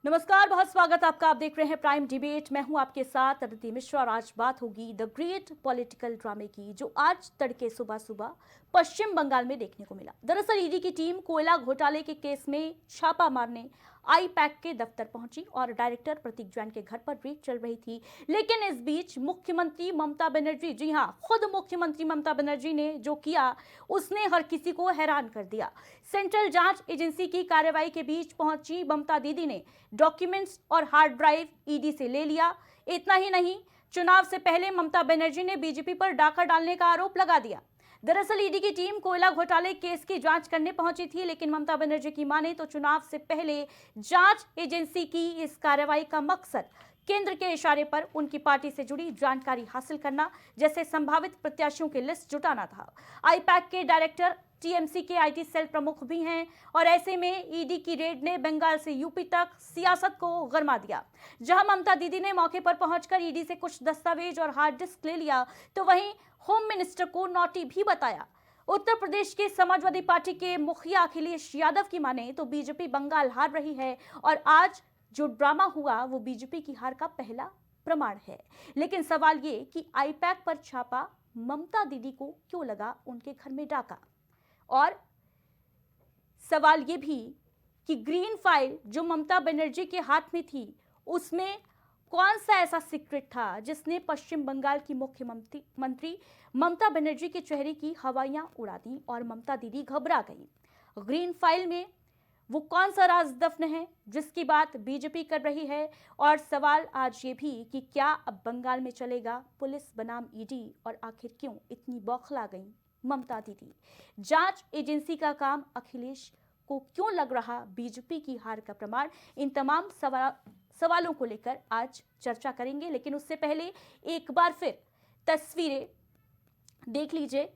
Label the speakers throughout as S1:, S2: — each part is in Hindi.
S1: नमस्कार, बहुत स्वागत आपका। आप देख रहे हैं प्राइम डिबेट। मैं हूं आपके साथ अदिति मिश्रा और आज बात होगी द ग्रेट पॉलिटिकल ड्रामे की, जो आज तड़के सुबह सुबह पश्चिम बंगाल में देखने को मिला। दरअसल ईडी की टीम कोयला घोटाले के केस में छापा मारने आईपैक के दफ्तर पहुंची और डायरेक्टर प्रतीक जैन के घर पर रेड चल रही थी। लेकिन इस बीच मुख्यमंत्री ममता बनर्जी, जी हां, खुद मुख्यमंत्री ममता बनर्जी ने जो किया उसने हर किसी को हैरान कर दिया। सेंट्रल जांच एजेंसी की कार्रवाई के बीच पहुंची ममता दीदी ने डॉक्यूमेंट्स और हार्ड ड्राइव ईडी से ले लिया। इतना ही नहीं, चुनाव से पहले ममता बनर्जी ने बीजेपी पर डाका डालने का आरोप लगा दिया। दरअसल ईडी की टीम कोयला घोटाले केस की जांच करने पहुंची थी, लेकिन ममता बनर्जी की माने तो चुनाव से पहले जांच एजेंसी की इस कार्रवाई का मकसद केंद्र के इशारे पर उनकी पार्टी से जुड़ी जानकारी हासिल करना, जैसे संभावित प्रत्याशियों की लिस्ट जुटाना था। आईपैक के डायरेक्टर टीएमसी के आईटी सेल प्रमुख भी हैं और ऐसे में ईडी की रेड ने बंगाल से यूपी तक सियासत को गरमा दिया। जहां ममता दीदी ने मौके पर पहुंचकर ईडी से कुछ दस्तावेज और हार्ड डिस्क ले लिया, तो वहीं होम मिनिस्टर को नॉटी भी बताया। उत्तर प्रदेश के समाजवादी पार्टी के मुखिया अखिलेश यादव की माने तो बीजेपी बंगाल हार रही है और आज जो ड्रामा हुआ वो बीजेपी की हार का पहला प्रमाण है। लेकिन सवाल ये कि आईपैक पर छापा ममता दीदी को क्यों लगा उनके घर में डाका, और सवाल ये भी कि ग्रीन फाइल जो ममता बनर्जी के हाथ में थी उसमें कौन सा ऐसा सीक्रेट था जिसने पश्चिम बंगाल की मुख्यमंत्री ममता बनर्जी के चेहरे की हवाइयां उड़ा दी और ममता दीदी घबरा गई। ग्रीन फाइल में वो कौन सा राज दफन है जिसकी बात बीजेपी कर रही है, और सवाल आज ये भी कि क्या अब बंगाल में चलेगा पुलिस बनाम ईडी, और आखिर क्यों इतनी बौखला गई ममता दीदी। जांच एजेंसी का काम अखिलेश को क्यों लग रहा बीजेपी की हार का प्रमाण, इन तमाम सवालों को लेकर आज चर्चा करेंगे। लेकिन उससे पहले एक बार फिर तस्वीरें देख लीजिए,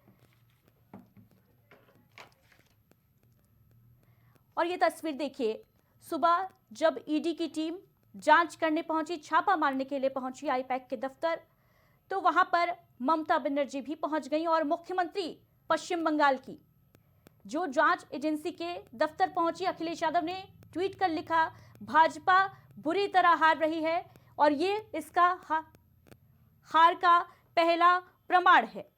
S1: और ये तस्वीर देखिए। सुबह जब ईडी की टीम जांच करने पहुंची, छापा मारने के लिए पहुंची आईपैक के दफ्तर, तो वहां पर ममता बनर्जी भी पहुंच गई और मुख्यमंत्री पश्चिम बंगाल की जो जांच एजेंसी के दफ्तर पहुंची, अखिलेश यादव ने ट्वीट कर लिखा, भाजपा बुरी तरह हार रही है और ये इसका हार का पहला प्रमाण है।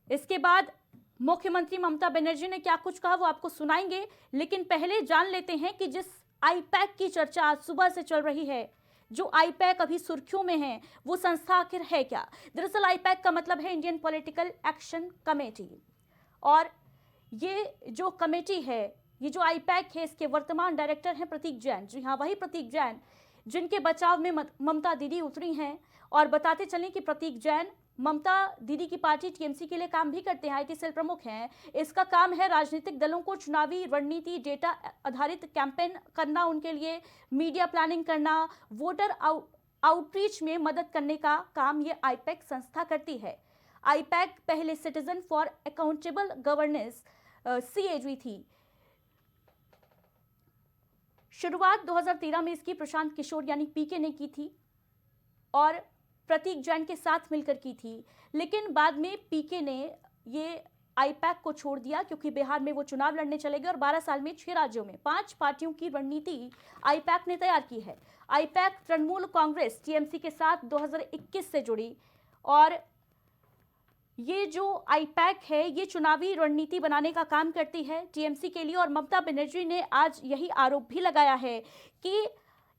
S1: इसके बाद मुख्यमंत्री ममता बनर्जी ने क्या कुछ कहा वो आपको सुनाएंगे, लेकिन पहले जान लेते हैं कि जिस आईपैक की चर्चा आज सुबह से चल रही है, जो आईपैक अभी सुर्खियों में है, वो संस्था आखिर है क्या। दरअसल आईपैक का मतलब है इंडियन पॉलिटिकल एक्शन कमेटी, और ये जो कमेटी है, ये जो आईपैक है, इसके वर्तमान डायरेक्टर हैं प्रतीक जैन। जी हाँ, वही प्रतीक जैन जिनके बचाव में ममता दीदी उतरी हैं। और बताते चलें कि प्रतीक जैन ममता दीदी की पार्टी टीएमसी के लिए काम भी करते हैं, आईटी सेल प्रमुख हैं। इसका काम है राजनीतिक दलों को चुनावी रणनीति, डेटा आधारित कैंपेन करना, उनके लिए मीडिया प्लानिंग करना, वोटर आउटरीच में मदद करने का काम ये आईपैक संस्था करती है। आईपैक पहले citizen for accountable governance CAG थी। शुरुआत 2013 में इसकी प्रशांत किशोर यानी पीके ने की थी और प्रतीक जैन के साथ मिलकर की थी। लेकिन बाद में पीके ने ये आईपैक को छोड़ दिया क्योंकि बिहार में वो चुनाव लड़ने चले गए और 12 साल में 6 राज्यों में 5 पार्टियों की रणनीति आईपैक ने तैयार की है। आईपैक तृणमूल कांग्रेस टीएमसी के साथ 2021 से जुड़ी, और ये जो आईपैक है ये चुनावी रणनीति बनाने का काम करती है टीएमसी के लिए। और ममता बनर्जी ने आज यही आरोप भी लगाया है कि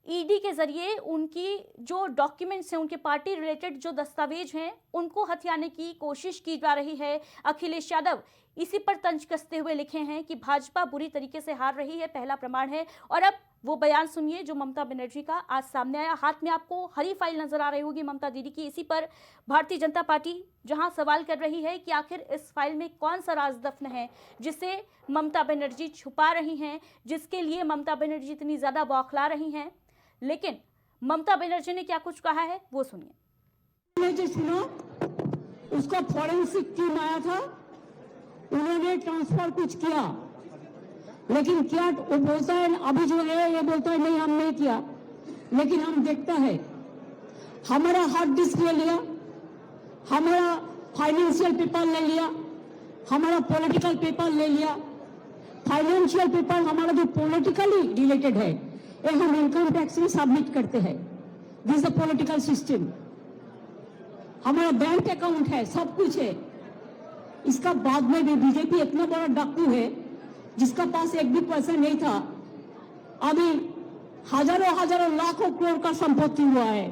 S1: ईडी के जरिए उनकी जो डॉक्यूमेंट्स हैं, उनके पार्टी रिलेटेड जो दस्तावेज हैं, उनको हथियाने की कोशिश की जा रही है। अखिलेश यादव इसी पर तंज कसते हुए लिखे हैं कि भाजपा बुरी तरीके से हार रही है, पहला प्रमाण है। और अब वो बयान सुनिए जो ममता बनर्जी का आज सामने आया। हाथ में आपको हरी फाइल नजर आ रही होगी ममता दीदी की। इसी पर भारतीय जनता पार्टी जहां सवाल कर रही है कि आखिर इस फाइल में कौन सा राज दफन है जिसे ममता बनर्जी छुपा रही हैं, जिसके लिए ममता बनर्जी इतनी ज्यादा बौखला रही हैं। लेकिन ममता बनर्जी ने क्या कुछ कहा है वो सुनिए।
S2: जो सुना उसका फॉरेंसिक टीम आया था, उन्होंने ट्रांसफर कुछ किया, लेकिन क्या वो बोलता है, अभी जो है ये बोलता है नहीं हम नहीं किया, लेकिन हम देखता है हमारा हार्ड डिस्क ले लिया, हमारा फाइनेंशियल पेपर ले लिया, हमारा पॉलिटिकल पेपर ले लिया। फाइनेंशियल पेपर हमारा जो पॉलिटिकली रिलेटेड है ये हम इनकम टैक्स में सबमिट करते हैं। This is the political system. हमारा बैंक अकाउंट है, सब कुछ है। इसका बाद में भी बीजेपी इतना बड़ा डाकू है जिसका पास एक भी पैसा नहीं था, अभी हजारों हजारों लाखों करोड़ का संपत्ति हुआ है।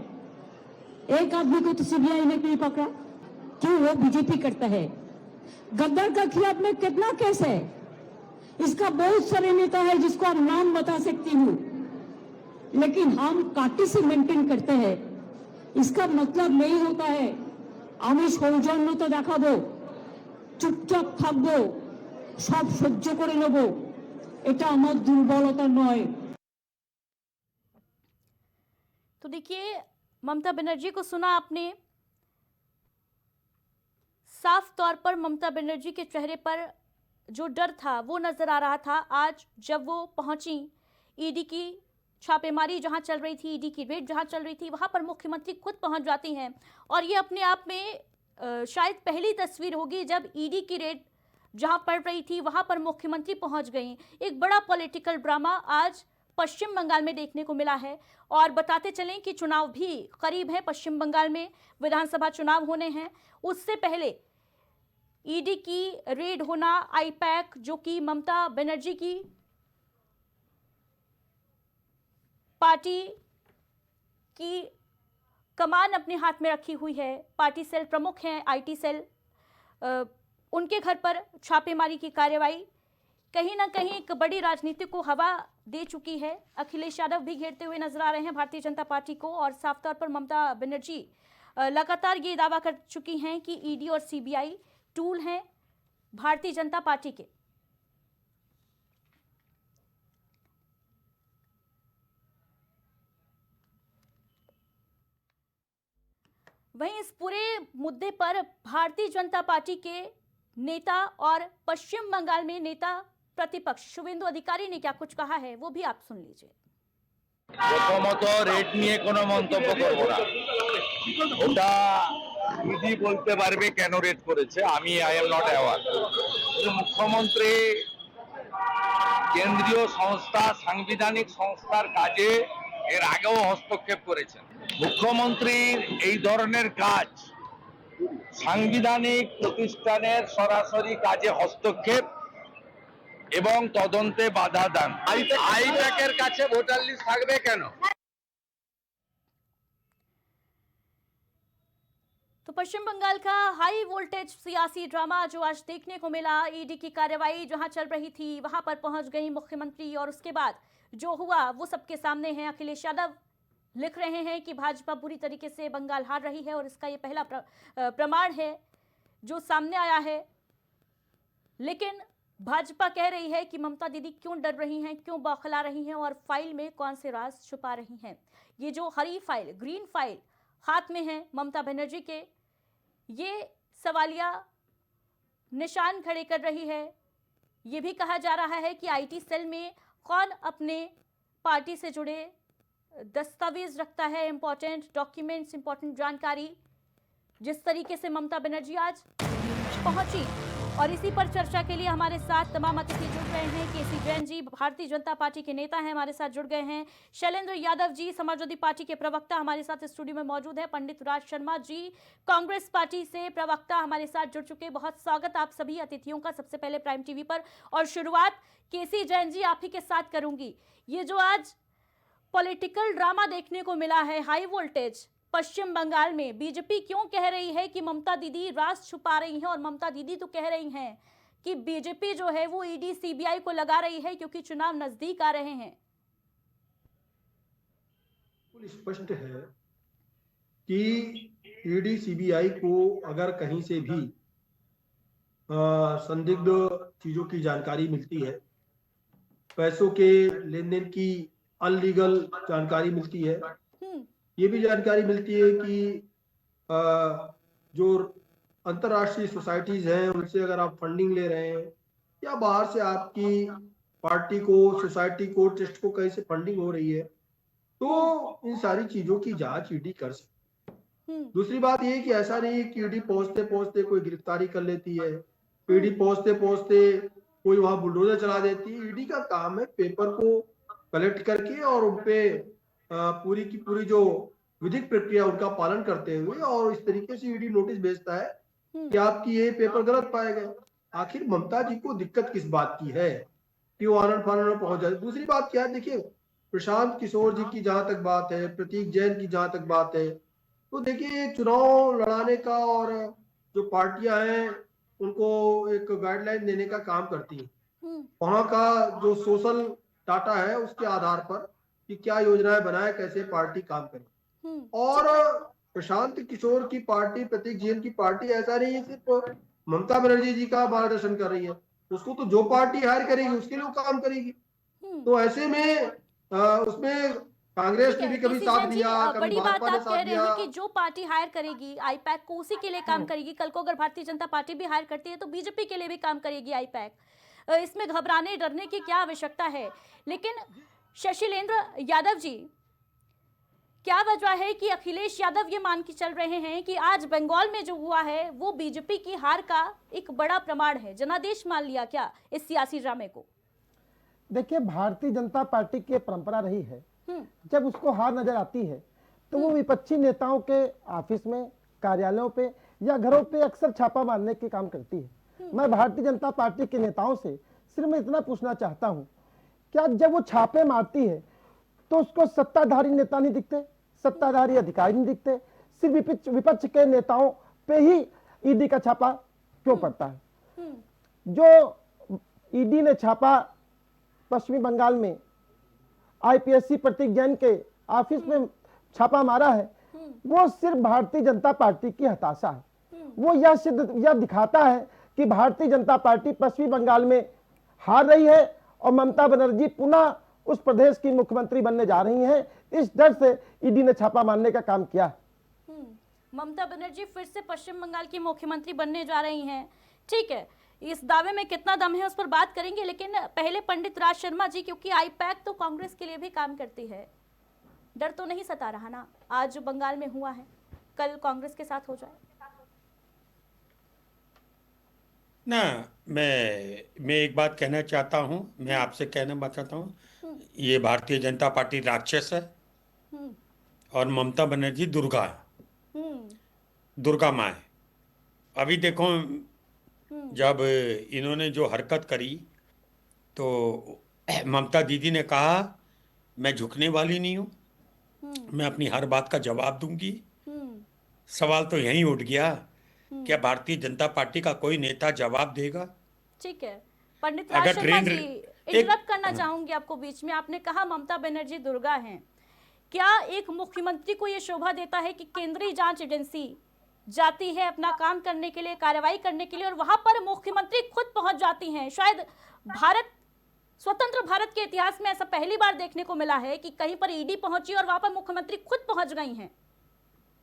S2: एक आदमी को तो सीबीआई ने नहीं पकड़ा, क्यों? वो बीजेपी करता है। गद्दार का खिलाफ में कितना केस है, इसका बहुत सारे नेता है जिसको आप नाम बता सकती हूँ, लेकिन हम काटी से मेंटेन करते हैं। इसका मतलब नहीं होता है আমি সৌজন্যতা দেখাবো, চুপচাপ থাকবো, সব সহ্য করে নেব, এটা আমার দুর্বলতা নয়।
S1: तो देखिए, ममता बनर्जी को सुना आपने। साफ तौर पर ममता बनर्जी के चेहरे पर जो डर था वो नजर आ रहा था। आज जब वो पहुंची, ईडी की छापेमारी जहां चल रही थी, ईडी की रेड जहां चल रही थी, वहां पर मुख्यमंत्री खुद पहुंच जाती हैं। और ये अपने आप में शायद पहली तस्वीर होगी जब ईडी की रेड जहां पड़ रही थी वहां पर मुख्यमंत्री पहुंच गई। एक बड़ा पॉलिटिकल ड्रामा आज पश्चिम बंगाल में देखने को मिला है। और बताते चलें कि चुनाव भी करीब है, पश्चिम बंगाल में विधानसभा चुनाव होने हैं। उससे पहले ईडी की रेड होना, आईपैक जो कि ममता बनर्जी की पार्टी की कमान अपने हाथ में रखी हुई है, पार्टी सेल प्रमुख हैं, आईटी सेल, उनके घर पर छापेमारी की कार्रवाई कहीं ना कहीं एक बड़ी राजनीति को हवा दे चुकी है। अखिलेश यादव भी घेरते हुए नजर आ रहे हैं भारतीय जनता पार्टी को। और साफ तौर पर ममता बनर्जी लगातार ये दावा कर चुकी हैं कि ईडी और सीबीआई टूल हैं भारतीय जनता पार्टी के। वहीं इस पूरे मुद्दे पर भारतीय जनता पार्टी के नेता और पश्चिम बंगाल में नेता प्रतिपक्ष शुभेंदु अधिकारी ने क्या कुछ कहा है वो भी आप सुन लीजिए।
S3: প্রথমত রেট নিয়ে কোনো মন্তব্য করব না, ওটা ইডি বলতে পারবে কেন রেট করেছে, আমি আই এম নট অ্যাওয়ার। মুখ্যমন্ত্রী কেন্দ্রীয় সংস্থা, সাংবিধানিক সংস্থার কাজে এর আগেও হস্তক্ষেপ করেছেন। মুখ্যমন্ত্রীর এই ধরনের কাজ সাংবিধানিক প্রতিষ্ঠানের সরাসরি কাজে হস্তক্ষেপ এবং তদন্তে বাধা দান। আইপ্যাকের কাছে ভোটার লিস্ট থাকবে কেন?
S1: तो पश्चिम बंगाल का हाई वोल्टेज सियासी ड्रामा जो आज देखने को मिला, ईडी की कार्रवाई जहां चल रही थी वहां पर पहुंच गई मुख्यमंत्री और उसके बाद जो हुआ वो सबके सामने है। अखिलेश यादव लिख रहे हैं कि भाजपा बुरी तरीके से बंगाल हार रही है और इसका ये पहला प्रमाण है जो सामने आया है। लेकिन भाजपा कह रही है कि ममता दीदी क्यों डर रही हैं, क्यों बौखला रही हैं और फाइल में कौन से राज छुपा रही हैं। ये जो हरी फाइल, ग्रीन फाइल हाथ में है ममता बनर्जी के, ये सवालिया निशान खड़े कर रही है। ये भी कहा जा रहा है कि आईटी सेल में कौन अपने पार्टी से जुड़े दस्तावेज रखता है, इंपॉर्टेंट डॉक्यूमेंट्स, इंपॉर्टेंट जानकारी। जिस तरीके से ममता बनर्जी आज पहुंची और इसी पर चर्चा के लिए हमारे साथ तमाम अतिथि जुड़ रहे हैं। केसी जैन जी भारतीय जनता पार्टी के नेता हैं, हमारे साथ जुड़ गए हैं। शैलेंद्र यादव जी समाजवादी पार्टी के प्रवक्ता हमारे साथ स्टूडियो में मौजूद है। पंडित राज शर्मा जी कांग्रेस पार्टी से प्रवक्ता हमारे साथ जुड़ चुके। बहुत स्वागत आप सभी अतिथियों का सबसे पहले प्राइम टीवी पर। और शुरुआत केसी जैन जी आप ही के साथ करूंगी। ये जो आज पॉलिटिकल ड्रामा देखने को मिला है हाई वोल्टेज पश्चिम बंगाल में, बीजेपी क्यों कह रही है कि ममता दीदी राज छुपा रही हैं और ममता दीदी तो कह रही हैं कि बीजेपी जो है वो ईडी सीबीआई को लगा रही है क्योंकि चुनाव नजदीक आ रहे हैं।
S4: स्पष्ट है कि ईडी सीबीआई को अगर कहीं से भी संदिग्ध चीजों की जानकारी मिलती है, पैसों के लेन देन की अनलीगल जानकारी मिलती है, ये भी जानकारी मिलती है कि जो अंतरराष्ट्रीय सोसाइटीज हैं उनसे अगर आप फंडिंग ले रहे हैं या बाहर से आपकी पार्टी को, सोसाइटी को, ट्रस्ट को कहीं से फंडिंग हो रही है, तो इन सारी चीजों की जांच ईडी कर सकती है। दूसरी बात ये कि ऐसा नहीं है कि ईडी पहुंचते पहुंचते कोई गिरफ्तारी कर लेती है, ईडी पहुंचते पहुंचते कोई वहां बुलडोजर चला देती है। ईडी का काम है पेपर को कलेक्ट करके और उनपे पूरी की पूरी जो विधिक प्रक्रिया उनका पालन करते हुए और इस तरीके से ईडी नोटिस भेजता है कि आपकी ये पेपर गलत पाए गए। आखिर ममता जी को दिक्कत किस बात की है कि वो आनंद फानंद में पहुंच जाए। दूसरी बात क्या है, देखिए प्रशांत किशोर जी की जहां तक बात है, प्रतीक जैन की जहां तक बात है, तो देखिए चुनाव लड़ाने का और जो पार्टियां हैं उनको एक गाइडलाइन देने का काम करती हैं। वहां का जो सोशल डाटा है उसके आधार पर कि क्या योजनाएं बनाए, कैसे पार्टी काम करे। और प्रशांत किशोर की पार्टी, प्रतीक जैन की पार्टी ऐसा नहीं है सिर्फ ममता बनर्जी जी का मार्गदर्शन कर रही है, उसको तो जो पार्टी हायर करेगी उसके लिए वो काम करेगी। तो ऐसे में उसमें कांग्रेस ने भी कभी
S1: किसी
S4: साथ
S1: जैन जी,
S4: दिया, कभी
S1: बड़ी बात
S4: भाजपा ने
S1: आप कह
S4: साथ
S1: रहे
S4: दिया।
S1: हैं कि जो पार्टी हायर करेगी आईपैक को उसी के लिए काम करेगी। कल को अगर भारतीय जनता पार्टी भी हायर करती है तो बीजेपी के लिए भी काम करेगी आईपैक। इसमें घबराने डरने की क्या आवश्यकता है। लेकिन शशिलेंद्र यादव जी, क्या वजह है कि अखिलेश यादव ये मान के चल रहे हैं कि आज बंगाल में जो हुआ है वो बीजेपी की हार का एक बड़ा प्रमाण है? जनादेश मान लिया क्या इस सियासी ड्रामे को?
S5: देखिए, भारतीय जनता पार्टी की परंपरा रही है, जब उसको हार नजर आती है तो वो विपक्षी नेताओं के ऑफिस में, कार्यालयों पे या घरों पे अक्सर छापा मारने के काम करती है। मैं भारतीय जनता पार्टी के नेताओं से सिर्फ मैं इतना पूछना चाहता हूं, क्या जब वो छापे मारती है तो उसको सत्ताधारी नेता नहीं दिखते, सत्ताधारी अधिकारी नहीं दिखते, सिर्फ विपक्ष के नेताओं पे ही ईडी का छापा क्यों पड़ता है? जो ईडी ने छापा पश्चिमी बंगाल में आईपीएससी प्रतीक जैन के ऑफिस में छापा मारा है, वो सिर्फ भारतीय जनता पार्टी की हताशा है। वो यह दिखाता है कि भारतीय जनता पार्टी पश्चिमी बंगाल में हार रही है और ममता बनर्जी पुनः उस प्रदेश की मुख्यमंत्री बनने जा रही हैं। इस डर से ईडी ने छापा मारने का काम किया।
S1: ममता बनर्जी फिर से पश्चिम बंगाल की मुख्यमंत्री बनने जा रही हैं। ठीक है, इस दावे में कितना दम है उस पर बात करेंगे, लेकिन पहले पंडित राज शर्मा जी, क्योंकि आईपैक तो कांग्रेस के लिए भी काम करती है, डर तो नहीं सता रहा ना? आज जो बंगाल में हुआ है कल कांग्रेस के साथ हो जाए
S6: ना। मैं एक बात कहना चाहता हूं, मैं आपसे कहना चाहता हूं, ये भारतीय जनता पार्टी राक्षस है और ममता बनर्जी दुर्गा है, दुर्गा माँ है। अभी देखो, जब इन्होंने जो हरकत करी तो ममता दीदी ने कहा मैं झुकने वाली नहीं हूं, मैं अपनी हर बात का जवाब दूंगी। सवाल तो यहीं उठ गया, क्या भारतीय जनता पार्टी का कोई नेता जवाब देगा?
S1: ठीक है, पंडित राज शर्मा जी, इंटरप्ट करना चाहूंगी आपको बीच में। आपने कहा ममता बनर्जी दुर्गा हैं, क्या एक मुख्यमंत्री को यह शोभा देता है कि केंद्रीय जांच एजेंसी जाती है अपना काम करने के लिए, कार्रवाई करने के लिए, और वहां पर मुख्यमंत्री खुद पहुंच जाती हैं? शायद स्वतंत्र भारत के इतिहास में ऐसा पहली बार देखने को मिला है कि कहीं पर ईडी पहुंची और वहां पर मुख्यमंत्री खुद पहुंच गई हैं।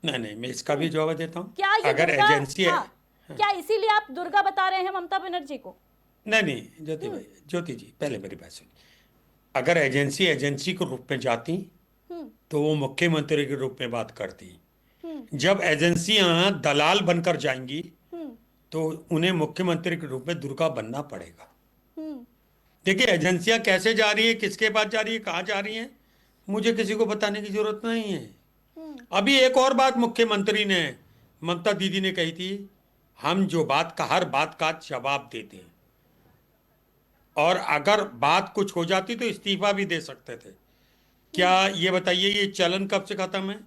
S6: नहीं, मैं इसका भी जवाब देता हूँ।
S1: क्या ये
S6: अगर
S1: दुर्गा,
S6: एजेंसी है,
S1: क्या इसीलिए आप दुर्गा बता रहे हैं ममता बनर्जी को?
S6: नहीं, ज्योति जी पहले मेरी बात सुनिए। अगर एजेंसी के रूप में जाती तो वो मुख्यमंत्री के रूप में बात करती। जब एजेंसियां दलाल बनकर जाएंगी तो उन्हें मुख्यमंत्री के रूप में दुर्गा बनना पड़ेगा। देखिए, एजेंसियां कैसे जा रही है, किसके पास जा रही है, कहाँ जा रही है, मुझे किसी को बताने की जरूरत नहीं है। अभी एक और बात मुख्यमंत्री ने, ममता दीदी ने कही थी, हम जो बात का हर बात का जवाब देते हैं और अगर बात कुछ हो जाती तो इस्तीफा भी दे सकते थे। क्या ये बताइए, ये चलन कब से खत्म है?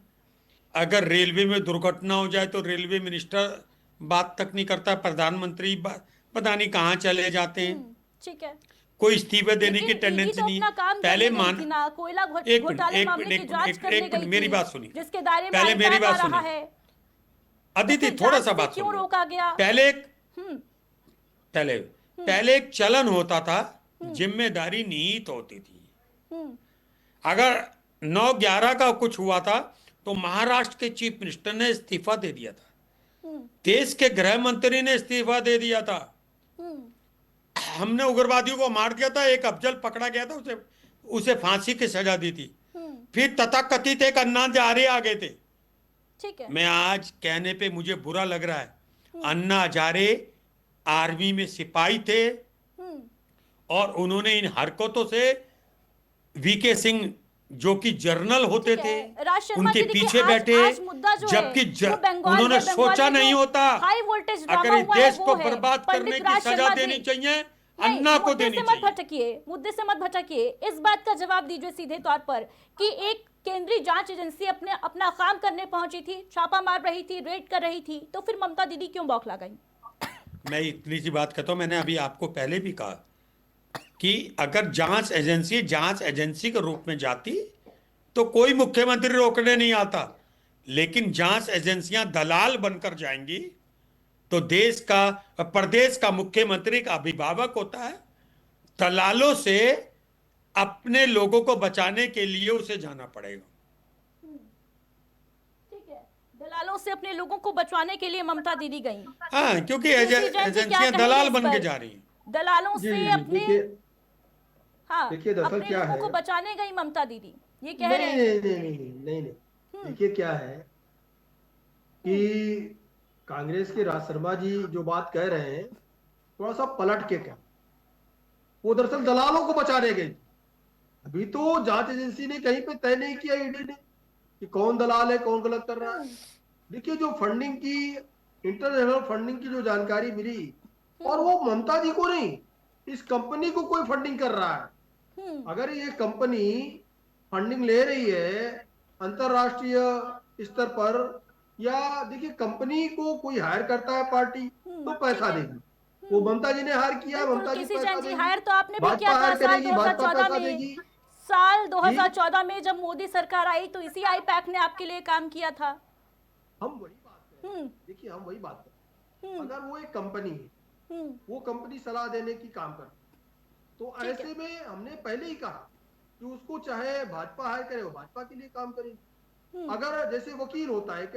S6: अगर रेलवे में दुर्घटना हो जाए तो रेलवे मिनिस्टर बात तक नहीं करता, प्रधानमंत्री पता नहीं कहाँ चले जाते हैं।
S1: ठीक है,
S6: कोई इस्तीफे देने की टेंडेंसी नहीं है। पहले
S1: कोयला घोटाले मामले की जांच करने गई थी,
S6: मेरी बात सुनिए,
S1: जिसके दायरे में
S6: पहले मेरी बात
S1: रहा
S6: सुनिए
S1: है।
S6: अदिति,
S1: तो
S6: थोड़ा सा बात
S1: क्यों
S6: सुनिए।
S1: रोका गया?
S6: पहले एक चलन होता था, जिम्मेदारी निहित होती थी। अगर 9/11 का कुछ हुआ था तो महाराष्ट्र के चीफ मिनिस्टर ने इस्तीफा दे दिया था, देश के गृह मंत्री ने इस्तीफा दे दिया था, हमने उग्रवादियों को मार दिया था, एक अफजल पकड़ा गया था, उसे फांसी की सजा दी थी। फिर तथाकथित एक अन्ना हजारे आ गए थे।
S1: ठीक है,
S6: मैं आज कहने पे मुझे बुरा लग रहा है, अन्ना हजारे आर्मी में सिपाही थे और उन्होंने इन हरकतों से वीके सिंह जो कि जर्नल होते
S1: ठीक
S6: थे,
S1: है। राज शर्मा
S6: उनके
S1: जी, देखिए,
S6: पीछे
S1: आज
S6: बैठे,
S1: मुद्दा जो
S6: जबकि
S1: है वो बंगाल
S6: उन्होंने
S1: है। बंगाल
S6: सोचा
S1: में
S6: नहीं
S1: जो
S6: होता
S1: हाई वोल्टेज
S6: अगर
S1: ड्रामा
S6: इस
S1: हुआ है
S6: देश
S1: वो
S6: को
S1: है।
S6: बर्बाद करने
S1: पंडित
S6: की
S1: राज
S6: सजा
S1: शर्मा
S6: देनी
S1: जी,
S6: चाहिए,
S1: नहीं,
S6: अन्ना को
S1: मुद्दे
S6: देनी
S1: से मत
S6: चाहिए।
S1: भटकिए, मुद्दे से मत भटकिए। इस बात का जवाब दीजिए सीधे तौर पर कि एक केंद्रीय जांच एजेंसी अपना काम करने पहुंची थी, छापा मार रही थी, रेड कर रही थी, तो फिर ममता दीदी क्यों बौखला गई?
S6: मैं इतनी सी बात कहता हूं, मैंने अभी आपको पहले भी कहा कि अगर जांच एजेंसी के रूप में जाती तो कोई मुख्यमंत्री रोकने नहीं आता, लेकिन जांच एजेंसियां दलाल बनकर जाएंगी तो देश का, प्रदेश का मुख्यमंत्री का अभिभावक होता है, दलालों से अपने लोगों को बचाने के लिए उसे जाना पड़ेगा।
S1: ठीक है, दलालों से अपने लोगों को बचवाने के लिए ममता दीदी गई।
S6: हाँ, क्योंकि
S1: केसी जैन जी क्या
S6: एजेंसियां
S1: कहेंगे
S6: दलाल
S1: इस
S6: बन के
S1: पर?
S6: जा रही हैं।
S1: दलालों
S4: जी
S1: से
S4: जी जी
S1: अपने,
S4: देखिए,
S1: हाँ,
S4: देखिए दरअसल
S1: अपने
S4: क्या
S1: लोगों
S4: है,
S1: को बचाने गई ममता दीदी, ये कह
S4: नहीं
S1: रहे
S4: नहीं
S1: हैं।
S4: नहीं नहीं नहीं नहीं, देखिए क्या है कि कांग्रेस के राज शर्मा जी जो बात कह रहे हैं, थोड़ा सा पलट के कह, वो दरअसल दलालों को बचाने गई। अभी तो जांच एजेंसी ने कहीं पे तय नहीं किया, ईडी ने, कि कौन दलाल है, कौन गलत कर रहा है। देखिए जो फंडिंग की, इंटरनेशनल फंडिंग की जो जानकारी मिली, और वो ममता जी को नहीं, इस कंपनी को कोई फंडिंग कर रहा है। अगर ये कंपनी फंडिंग ले रही है अंतरराष्ट्रीय स्तर पर, या देखिए कंपनी को कोई हायर करता है पार्टी तो पैसा देगी, वो ममता जी ने हायर किया,
S1: बिल्कुल,
S4: ममता जी
S1: किसी
S4: पैसा
S1: जैन जी,
S4: देगी,
S1: हायर तो आपने भी किया
S4: भाजपा
S1: था
S4: हायर
S1: साल
S4: करेगी, भाजपा
S1: 2014
S4: पैसा
S1: में।
S4: देगी।
S1: साल
S4: जी
S1: 2014 में जब मोदी सरकार आई तो इसी आईपैक ने आपके लिए काम किया था।
S4: हम वही बात करें, देखिए हम वही बात करें, अगर वो एक कंपनी है, वो कंपनी सलाह देने की काम करती, तो ऐसे में हमने पहले ही कहा कि उसको चाहे भाजपा हायर करे, वो भाजपा के लिए काम करेगी। अगर जैसे वकील होता है, एक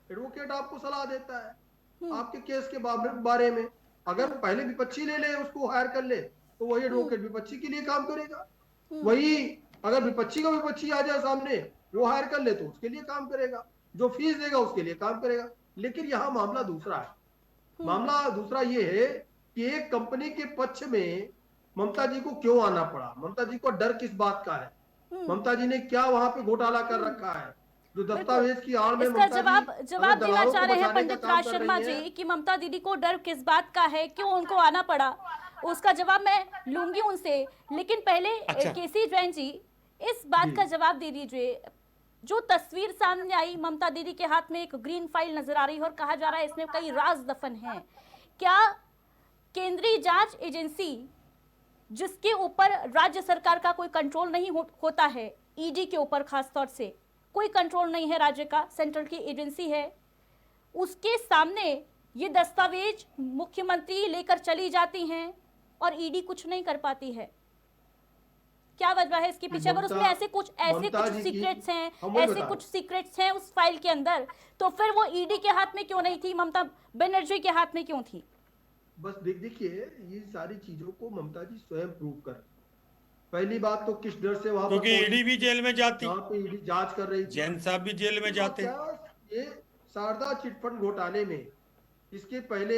S4: एडवोकेट आपको सलाह देता है आपके केस के बारे में, अगर पहले विपक्षी ले ले, उसको हायर कर ले, तो वही एडवोकेट विपक्षी के लिए काम करेगा। वही अगर विपक्षी का विपक्षी आ जाए सामने, वो हायर कर ले, तो उसके लिए काम करेगा, जो फीस देगा उसके लिए काम करेगा। लेकिन यहाँ मामला दूसरा है। मामला दूसरा ये है कि एक कंपनी के पक्ष में ममता जी को क्यों आना पड़ा, ममता जी को डर किस बात का है, ममता जी ने क्या वहां पे घोटाला कर रखा है जो दस्तावेज की आड़ में
S1: इसका
S4: ममता
S1: जवाब
S4: जी
S1: देना
S4: दलालों
S1: चाह
S4: को
S1: रहे हैं
S4: बचाने का
S1: पंडित
S4: काम
S1: राज
S4: कर
S1: शर्मा
S4: रही है।
S1: जी कि ममता दीदी को डर किस बात का है, क्यों उनको आना पड़ा, उसका जवाब मैं लूंगी उनसे। लेकिन पहले
S6: अच्छा।
S1: केसी जैन जी, इस बात
S4: जी।
S1: का जवाब दे दीजिए, जो तस्वीर सामने आई, ममता दीदी के हाथ में एक ग्रीन फाइल नजर आ रही है और कहा जा रहा है इसमें कई राज दफन हैं। क्या केंद्रीय जांच एजेंसी, जिसके ऊपर राज्य सरकार का कोई कंट्रोल नहीं होता है, ईडी के ऊपर खास तौर से कोई कंट्रोल नहीं है राज्य का, सेंट्रल की एजेंसी है, उसके सामने ये दस्तावेज मुख्यमंत्री लेकर चली जाती हैं और ईडी कुछ नहीं कर पाती है? क्या वजह है इसके पीछे? अगर उसमें ऐसे कुछ सीक्रेट्स हैं, ऐसे कुछ सीक्रेट्स हैं उस फाइल के अंदर, तो फिर वो ईडी के हाथ में क्यों नहीं थी, ममता बनर्जी के हाथ में क्यों थी?
S4: बस देखिए, ये सारी चीजों को ममता जी स्वयं प्रूव कर, पहली बात तो किस डर से वहां
S6: क्योंकि ईडी भी जेल में जाती,
S4: वहां पे ईडी जांच कर रही थी,
S6: जैन साहब भी जेल में जाते।
S4: ये शारदा चिटफंड घोटाले में, इसके पहले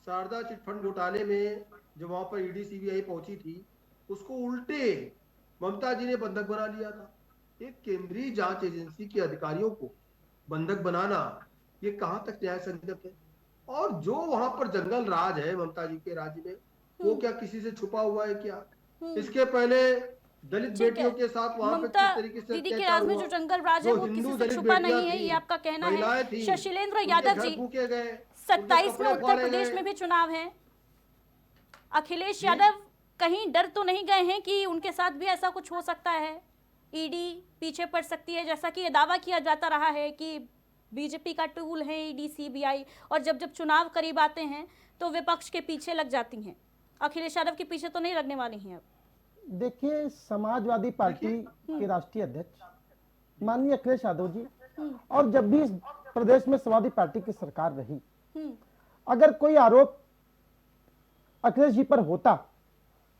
S4: शारदा चिटफंड घोटाले में जो वहां पर ईडी सीबीआई पहुंची थी, उसको उल्टे ममता जी ने बंधक बना लिया था। एक केंद्रीय जांच एजेंसी के अधिकारियों को बंधक बनाना, ये कहां तक न्याय संगत है? और जो वहां पर जंगल राज है ममता जी के राज्य में, वो क्या किसी से छुपा हुआ है क्या? इसके पहले दलित बेटियों के साथ वहां पे
S1: ममता
S4: किस तरीके से
S1: दीदी के राज में जो जंगल राज है वो किसी से छुपा नहीं है, ये आपका कहना है। शशिलेंद्र यादव जी, 27 में उत्तर प्रदेश में भी चुनाव है, अखिलेश यादव कहीं डर तो नहीं गए हैं कि उनके साथ भी ऐसा कुछ हो सकता है, ईडी पीछे पड़ सकती है, जैसा कि ये दावा किया जाता रहा है कि बीजेपी का टूल है ईडी सीबीआई, और जब जब चुनाव करीब आते हैं तो विपक्ष के पीछे लग जाती हैं। अखिलेश यादव के पीछे तो नहीं लगने वाली हैं अब।
S5: देखिए, समाजवादी पार्टी के राष्ट्रीय अध्यक्ष माननीय अखिलेश यादव जी, और जब भी इस प्रदेश में समाजवादी पार्टी की सरकार रही, अगर कोई आरोप अखिलेश जी पर होता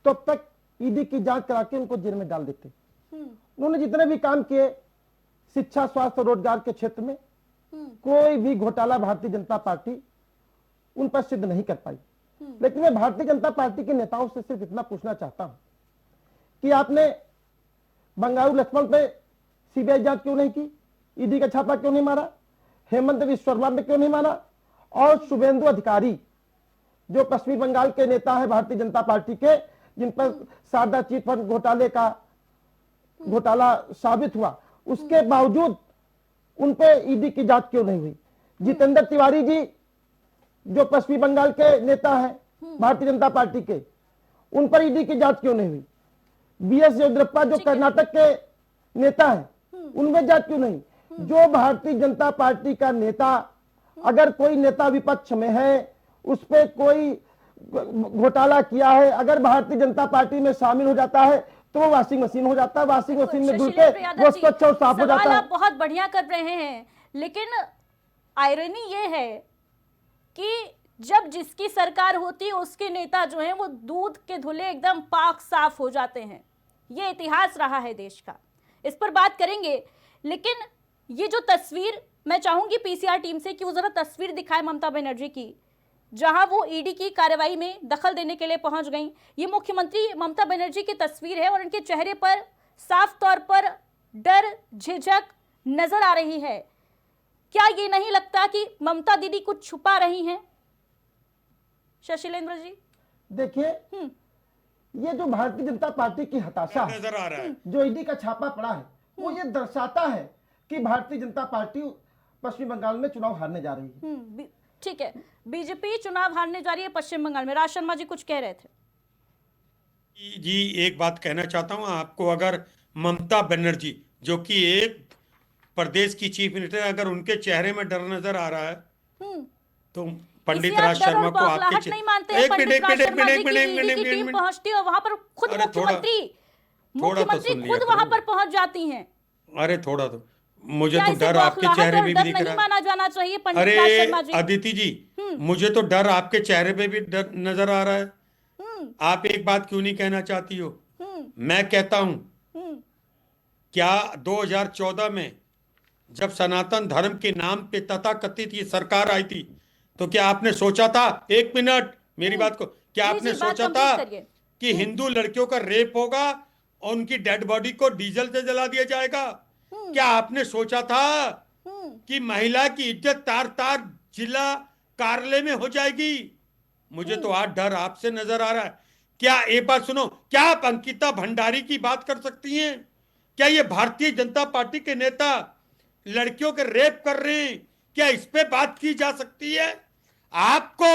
S5: तो अब तक ईडी की जांच करा के उनको जेल में डाल देते। उन्होंने जितने भी काम किए शिक्षा, स्वास्थ्य, रोजगार के क्षेत्र में, कोई भी घोटाला भारतीय जनता पार्टी उन पर सिद्ध नहीं कर पाई। लेकिन मैं भारतीय जनता पार्टी के नेताओं से सिर्फ इतना पूछना चाहता हूं कि आपने बंगारू लक्ष्मण पे सीबीआई जांच क्यों नहीं की? ईडी का छापा क्यों नहीं मारा? हेमंत विश्व शर्मा पे क्यों नहीं मारा? और शुभेंदु अधिकारी जो पश्चिमी बंगाल के नेता है भारतीय जनता पार्टी के, जिन पर शारदा चिट फंड घोटाले का घोटाला साबित हुआ, उसके बावजूद उन पे ईडी की जांच क्यों नहीं हुई? जितेंद्र तिवारी जी जो पश्चिमी बंगाल के नेता हैं भारतीय जनता पार्टी के, उन पर ईडी की जांच क्यों नहीं हुई? बीएस येदियुरप्पा जो कर्नाटक के नेता हैं, उनमें जांच क्यों नहीं? जो भारतीय जनता पार्टी का नेता, अगर कोई नेता विपक्ष में है, उस पर कोई घोटाला किया है, अगर भारतीय जनता पार्टी में शामिल हो जाता है तो वो वॉशिंग मशीन हो जाता है, वॉशिंग मशीन में धुल के वो स्वच्छ और साफ हो जाता
S1: सवाल
S5: है।
S1: आप बहुत बढ़िया कर रहे हैं, लेकिन आयरनी ये है कि जब जिसकी सरकार होती है उसके नेता जो हैं वो दूध के धुले एकदम पाक साफ हो जाते हैं। ये इतिहास रहा है देश का, इस पर बात करेंगे। लेकिन ये जो तस्वीर, मैं चाहूंगी पीसीआर टीम से कि वो जरा तस्वीर दिखाए ममता बनर्जी की, जहां वो ईडी की कार्रवाई में दखल देने के लिए पहुंच गई। ये मुख्यमंत्री ममता बनर्जी की तस्वीर है और उनके चेहरे पर साफ तौर पर डर, झिझक नजर आ रही है। क्या ये नहीं लगता कि ममता दीदी कुछ छुपा रही हैं? शशिलेंद्र जी
S5: देखिए, ये जो भारतीय जनता पार्टी की हताशा है,
S6: नजर आ रहा है,
S5: जो ईडी का छापा पड़ा है, वो ये दर्शाता है कि भारतीय जनता पार्टी पश्चिम बंगाल में चुनाव हारने जा रही है।
S1: ठीक है, बीजेपी चुनाव हारने जा रही है पश्चिम बंगाल में। राज शर्मा जी कुछ कह रहे थे।
S6: जी एक बात कहना चाहता हूं आपको, अगर ममता बनर्जी जो कि एक प्रदेश की चीफ मिनिस्टर, अगर उनके चेहरे में डर नजर आ रहा है तो पंडित
S1: इसे आप
S6: राज
S1: डर
S6: शर्मा
S1: और
S6: को आपके
S1: बौखलाहट नहीं मानते हैं? पंडित राज शर्मा जी की ईडी की टीम पहुंचती है और वहां पर खुद
S6: अरे
S1: मुख्यमंत्री
S6: सुन
S1: खुद
S6: लिया
S1: वहां
S6: करो।
S1: पर पहुंच जाती हैं।
S6: अरे थोड़ा तो मुझे
S1: क्या
S6: तो
S1: इसे
S6: डर आपके
S1: बौखलाहट
S6: चेहरे
S1: और
S6: पे भी
S1: डर
S6: दिख
S1: नहीं
S6: रहा है।
S1: माना जाना चाहिए पंडित राज
S6: अरे
S1: शर्मा जी?
S6: अदिति जी, मुझे तो डर आपके चेहरे पे भी डर नजर आ रहा है। आप एक बात क्यों नहीं कहना चाहती हो? मैं कहता हूं, क्या 2014 में जब सनातन धर्म के नाम पे तथाकथित ये सरकार आई थी, तो क्या आपने सोचा था, एक मिनट मेरी बात को, क्या
S1: जी,
S6: आपने
S1: जी, बात
S6: सोचा था
S1: कंप्लीट करिए।
S6: कि हिंदू लड़कियों का रेप होगा और उनकी डेड बॉडी को डीजल से जला दिया जाएगा? क्या आपने सोचा था कि महिला की इज्जत तार तार जिला कार्यालय में हो जाएगी? मुझे तो आज डर आपसे नजर आ रहा है। क्या एक बात सुनो, क्या आप अंकिता भंडारी की बात कर सकती हैं? क्या ये भारतीय जनता पार्टी के नेता लड़कियों के रेप कर रहे हैं? क्या इस पे बात की जा सकती है? आपको